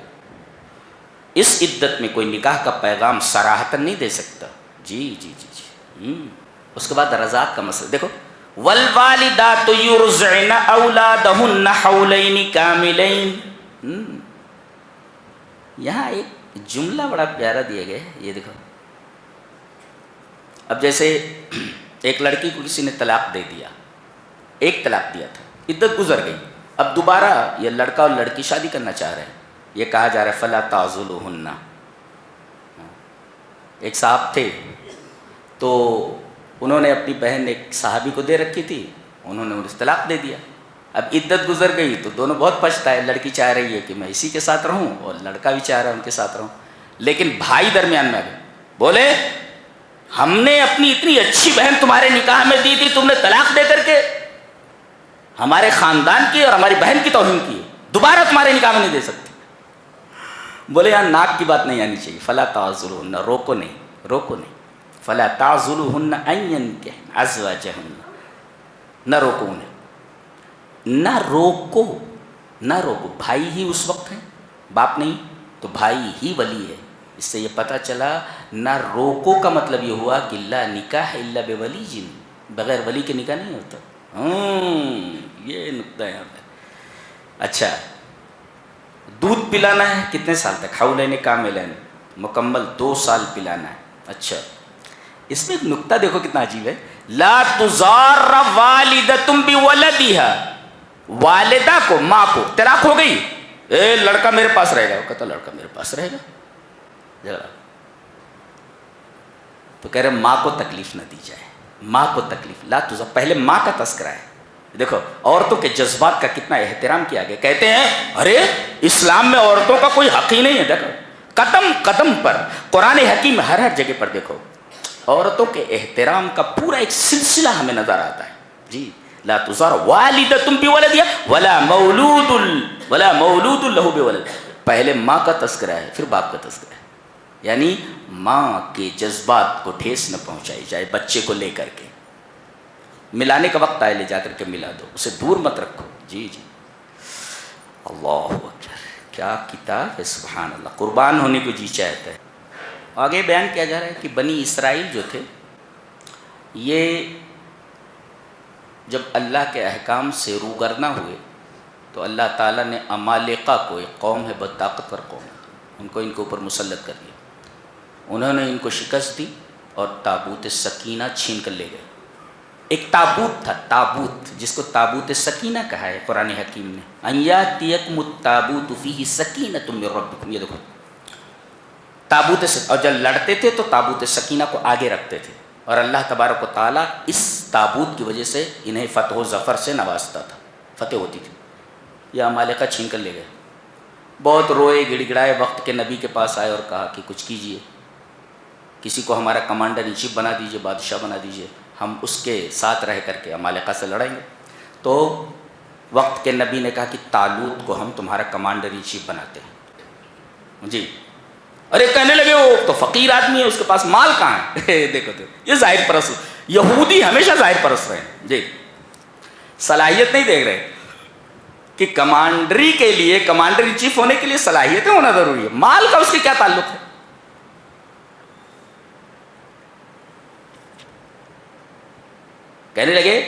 اس عدت میں کوئی نکاح کا پیغام صراحتاً نہیں دے سکتا. جی جی جی جی. اس کے بعد رضاعت کا مسئلہ دیکھو، والوالدات یرضعن اولادہن حولین کاملین. یہاں ایک جملہ بڑا پیارا دیا گیا ہے، یہ دیکھو. اب جیسے ایک لڑکی کو کسی نے طلاق دے دیا، 1 طلاق دیا تھا، عدت گزر گئی، اب دوبارہ یہ لڑکا اور لڑکی شادی کرنا چاہ رہے ہیں، یہ کہا جا رہا ہے فلا تعضلوہن. ایک صاحب تھے تو انہوں نے اپنی بہن ایک صحابی کو دے رکھی تھی، انہوں نے انہیں طلاق دے دیا. اب عدت گزر گئی تو دونوں بہت پچھتائے، لڑکی چاہ رہی ہے کہ میں اسی کے ساتھ رہوں اور لڑکا بھی چاہ رہا ہے ان کے ساتھ رہوں. لیکن بھائی درمیان میں آ گئے، بولے ہم نے اپنی اتنی اچھی بہن تمہارے نکاح میں دی تھی، تم نے طلاق دے کر کے ہمارے خاندان کی اور ہماری بہن کی توہین کی، دوبارہ تمہارے نکاح میں نہیں دے سکتے. بولے یہاں ناک کی بات نہیں آنی چاہیے، فلا تعضلوہن، روکو نہیں، روکو نہیں، فلا تعضلوہن ان ینکحن ازواجہن، نہ روکو انہیں، نہ روکو نہ روکو. بھائی ہی اس وقت ہے, باپ نہیں, تو بھائی ہی ولی ہے. اس سے یہ پتہ چلا نہ روکو کا مطلب یہ ہوا کہ لا نکاح الا بولی جن, بغیر ولی کے نکاح نہیں ہوتا. یہ نقطہ یہاں پہ. اچھا, دودھ پلانا ہے کتنے سال تک؟ حولین کاملین, مکمل 2 سال پلانا ہے. اچھا, اس میں ایک نقطہ دیکھو کتنا عجیب ہے. لا تزار والدۃ بولدها, والدہ کو, ماں کو طلاق ہو گئی, اے لڑکا میرے پاس رہے گا, وہ کہتا لڑکا میرے پاس رہے گا ذرا, تو کہہ رہے ماں کو تکلیف نہ دی جائے, ماں کو تکلیف. لا تزار, پہلے ماں کا تذکرہ ہے. دیکھو عورتوں کے جذبات کا کتنا احترام کیا گیا. کہتے ہیں ارے اسلام میں عورتوں کا کوئی حق ہی نہیں ہے. دیکھو قدم قدم پر قرآن حکیم ہر جگہ پر دیکھو عورتوں کے احترام کا پورا ایک سلسلہ ہمیں نظر آتا ہے. جی, لا تزار والدۃ بولدها ولا مولود له بولد. پہلے ماں کا تذکرہ ہے پھر باپ کا تذکرہ ہے. یعنی ماں کے جذبات کو ٹھیس نہ پہنچائی جائے بچے کو لے کر کے. ملانے کا وقت آئے لے جا کر کے ملا دو, اسے دور مت رکھو. جی جی, اللہ اکبر, کیا کتاب ہے, سبحان اللہ. قربان ہونے کو جی چاہتا ہے. آگے بیان کیا جا رہا ہے کہ بنی اسرائیل جو تھے یہ جب اللہ کے احکام سے روگرداں ہوئے تو اللہ تعالیٰ نے عمالقہ کو, ایک قوم ہے بہت طاقتور قوم, ان کو ان کے اوپر مسلط کر دیا. انہوں نے ان کو شکست دی اور تابوت سکینہ چھین کر لے گئے. ایک تابوت تھا, تابوت, جس کو تابوت سکینہ کہا ہے قرآن حکیم نے. ان یاتیکم التابوت فیہ سکینۃ من ربکم. یہ دیکھو تابوت, اور جب لڑتے تھے تو تابوت سکینہ کو آگے رکھتے تھے اور اللہ تبارک و تعالیٰ اس تابوت کی وجہ سے انہیں فتح و ظفر سے نوازتا تھا, فتح ہوتی تھی. یہ عمالقہ چھین کر لے گئے. بہت روئے گڑ گڑائے, وقت کے نبی کے پاس آئے اور کہا کہ کچھ کیجئے, کسی کو ہمارا کمانڈر ان چیف بنا دیجئے, بادشاہ بنا دیجئے, ہم اس کے ساتھ رہ کر کے عمالقہ سے لڑیں گے. تو وقت کے نبی نے کہا کہ طالوت کو ہم تمہارا کمانڈر ان چیف بناتے ہیں. جی, ارے کہنے لگے وہ تو فقیر آدمی ہے, اس کے پاس مال کہاں ہے. دیکھو تو یہ ظاہر پرست, یہودی ہمیشہ ظاہر پرست رہے. جی, صلاحیت نہیں دیکھ رہے کہ کمانڈری کے لیے, کمانڈر ان چیف ہونے کے لیے صلاحیتیں ہونا ضروری ہے, مال کا اس کے کیا تعلق ہے. کہنے لگے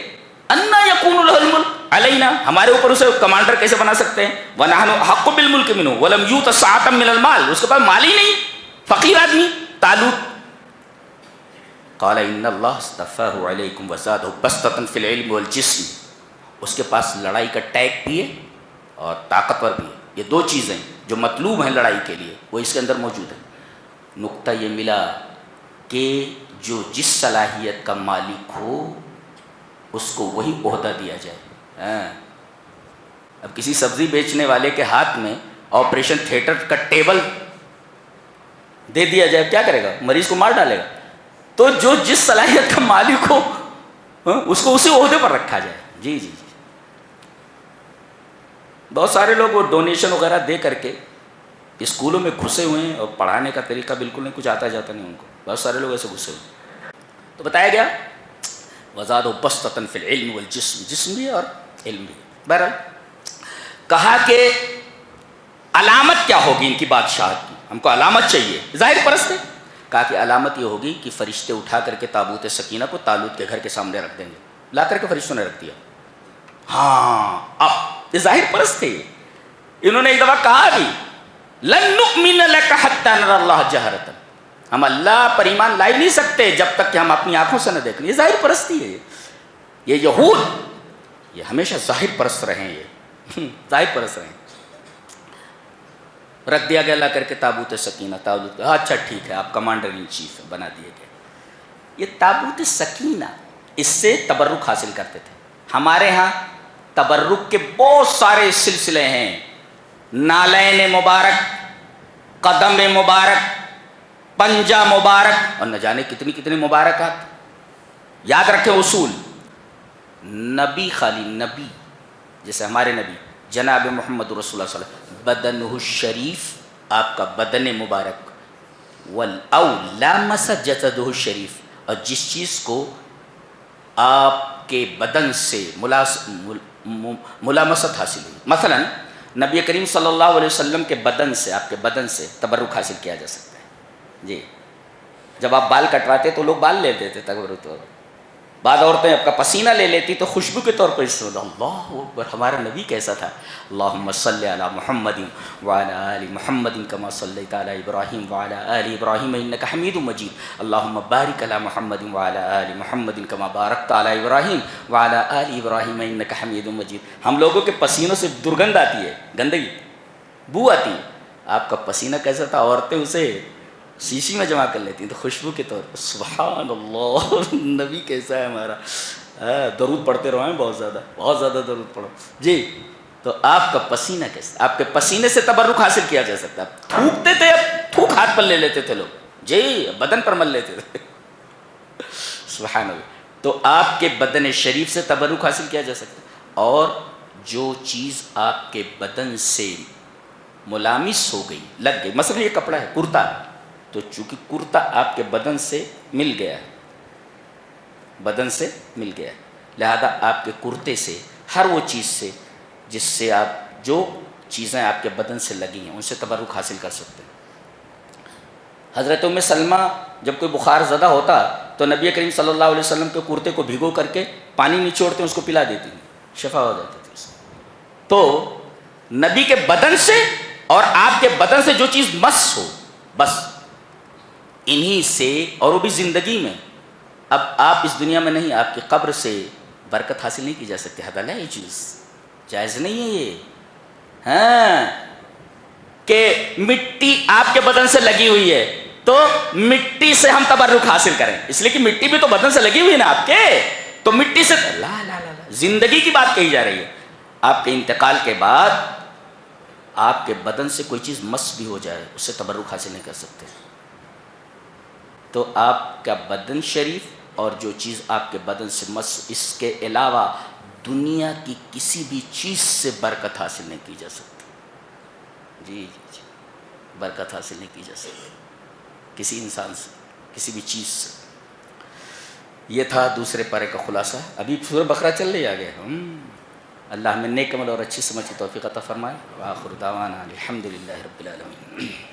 انا یکون له الملک علینا, ہمارے اوپر اسے کمانڈر کیسے بنا سکتے ہیں. ونحن احق بالملک منه ولم یؤت سعۃ من المال, اس کے پاس مال ہی نہیں, فقیر آدمی طالوت. قال ان اللہ اصطفاہ علیکم وزادہ بسطۃ فی العلم والجسم, اس کے پاس لڑائی کا ٹیگ بھی ہے اور طاقتور بھی ہے. یہ 2 چیزیں جو مطلوب ہیں لڑائی کے لیے وہ اس کے اندر موجود ہیں. نقطہ یہ ملا کہ جو جس صلاحیت کا مالک ہو اس کو وہی عہدہ دیا جائے. اب کسی سبزی بیچنے والے کے ہاتھ میں آپریشن تھیٹر کا ٹیبل دے دیا جائے, کیا کرے گا, مریض کو مار ڈالے گا. تو جو جس صلاحیت کا مالک ہو اس کو اسی عہدے پر رکھا جائے. جی جی جی, بہت سارے لوگ وہ ڈونیشن وغیرہ دے کر کے اسکولوں میں گھسے ہوئے ہیں اور پڑھانے کا طریقہ بالکل نہیں, کچھ آتا جاتا نہیں ان کو. بہت سارے لوگ ایسے گھسے ہوئے. تو بتایا گیا وزادہ بسطۃ فی العلم والجسم, جسم بھی اور علم بھی. بہرحال کہا کہ علامت کیا ہوگی ان کی بادشاہت کی, ہم کو علامت چاہیے. ظاہر پرست ہے. کہا کہ علامت یہ ہوگی کہ فرشتے اٹھا کر کے تابوت سکینہ کو طالوت کے گھر کے سامنے رکھ دیں گے. لا کر کے فرشتوں نے رکھ دیا. ہاں, اب یہ ظاہر پرست تھے. انہوں نے ایک دفعہ کہا بھی لن نؤمن لک حتی نری اللہ جہرۃ, ہم اللہ پر ایمان لا ہی نہیں سکتے جب تک کہ ہم اپنی آنکھوں سے نہ دیکھ لیں. یہ ظاہر پرستی ہے. یہ یہود یہ ہمیشہ ظاہر پرست رہے ہیں, یہ ظاہر پرست رہے ہیں. رکھ دیا گیا لا کر کے تابوت سکینہ. تابوت, اچھا ٹھیک ہے, آپ کمانڈر ان چیف بنا دیے گئے. یہ تابوت سکینہ, اس سے تبرک حاصل کرتے تھے. ہمارے ہاں تبرک کے بہت سارے سلسلے ہیں. نالین مبارک, قدم مبارک, پنجہ مبارک, اور نہ جانے کتنی کتنی مبارکات. یاد رکھیں اصول. نبی, خالی نبی, جیسے ہمارے نبی جناب محمد رسول اللہ صلی اللہ علیہ وسلم, بدنہ الشریف, آپ کا بدن مبارک, او لامس جسدہ الشریف, اور جس چیز کو آپ کے بدن سے ملامست حاصل ہوئی. مثلا نبی کریم صلی اللہ علیہ وسلم کے بدن سے، آپ کے بدن سے تبرک حاصل کیا جا سکتا ہے. جی، جب آپ بال کٹواتے تو لوگ بال لیتے تھے تبرک طور. بعض عورتیں آپ کا پسینہ لے لیتی تو خوشبو کے طور پر استعمال. اللہ اکبر، ہمارا نبی کیسا تھا. اللہم صلی علی محمد وعلی آل محمد کما صلیت علی ابراہیم وعلی آل ابراہیم انک حمید مجید. اللہم بارک علی محمد وعلی آل محمد کما بارکت علی ابراہیم وعلی آل ابراہیم انک حمید مجید. ہم لوگوں کے پسینوں سے درگند آتی ہے، گندگی، بو آتی ہے. آپ کا پسینہ کیسا تھا؟ عورتیں اسے شیشی میں جمع کر لیتی ہیں تو خوشبو کے طور پر. سبحان اللہ، نبی کیسا ہے ہمارا. درود پڑھتے رہو ہیں، بہت زیادہ درود پڑھو. جی، تو آپ کا پسینہ کیسا؟ آپ کے پسینے سے تبرک حاصل کیا جا سکتا ہے. تھوکتے تھے، اب تھوک ہاتھ پر لے لیتے تھے لوگ، جی بدن پر مل لیتے تھے. سبحان اللہ. تو آپ کے بدن شریف سے تبرک حاصل کیا جا سکتا ہے. اور جو چیز آپ کے بدن سے ملامس ہو گئی، لگ گئی، مثلا یہ کپڑا ہے، کرتا، تو چونکہ کرتا آپ کے بدن سے مل گیا ہے، بدن سے مل گیا ہے، لہذا آپ کے کرتے سے، ہر وہ چیز سے جس سے آپ، جو چیزیں آپ کے بدن سے لگی ہیں ان سے تبرک حاصل کر سکتے ہیں. حضرت ام سلمہ جب کوئی بخار زدہ ہوتا تو نبی کریم صلی اللہ علیہ وسلم کے کرتے کو بھگو کر کے پانی نچوڑتے ہیں، اس کو پلا دیتی ہیں، شفا ہو جاتی تھی. تو نبی کے بدن سے اور آپ کے بدن سے جو چیز مس ہو، بس انہی سے، اور وہ بھی زندگی میں. اب آپ اس دنیا میں نہیں، آپ کی قبر سے برکت حاصل نہیں کی جا سکتی. حد ہے، یہ چیز جائز نہیں ہے یہ. ہاں، کہ مٹی آپ کے بدن سے لگی ہوئی ہے تو مٹی سے ہم تبرک حاصل کریں، اس لیے کہ مٹی بھی تو بدن سے لگی ہوئی ہے نا آپ کے، تو مٹی سے لا لا لا لا، زندگی کی بات کہی جا رہی ہے. آپ کے انتقال کے بعد آپ کے بدن سے کوئی چیز مس بھی ہو جائے، اس سے تبرک حاصل نہیں کر سکتے. تو آپ کا بدن شریف اور جو چیز آپ کے بدن سے مس، اس کے علاوہ دنیا کی کسی بھی چیز سے برکت حاصل نہیں کی جا سکتی. جی، برکت حاصل نہیں کی جا سکتی کسی انسان سے، کسی بھی چیز سے. یہ تھا دوسرے پارے کا خلاصہ. ابھی سورہ بقرہ چل رہی آگے. اللہ ہمیں نیک عمل اور اچھی سمجھ کی توفیق عطا فرمائے. وآخر دعوانا الحمدللہ رب العالمین.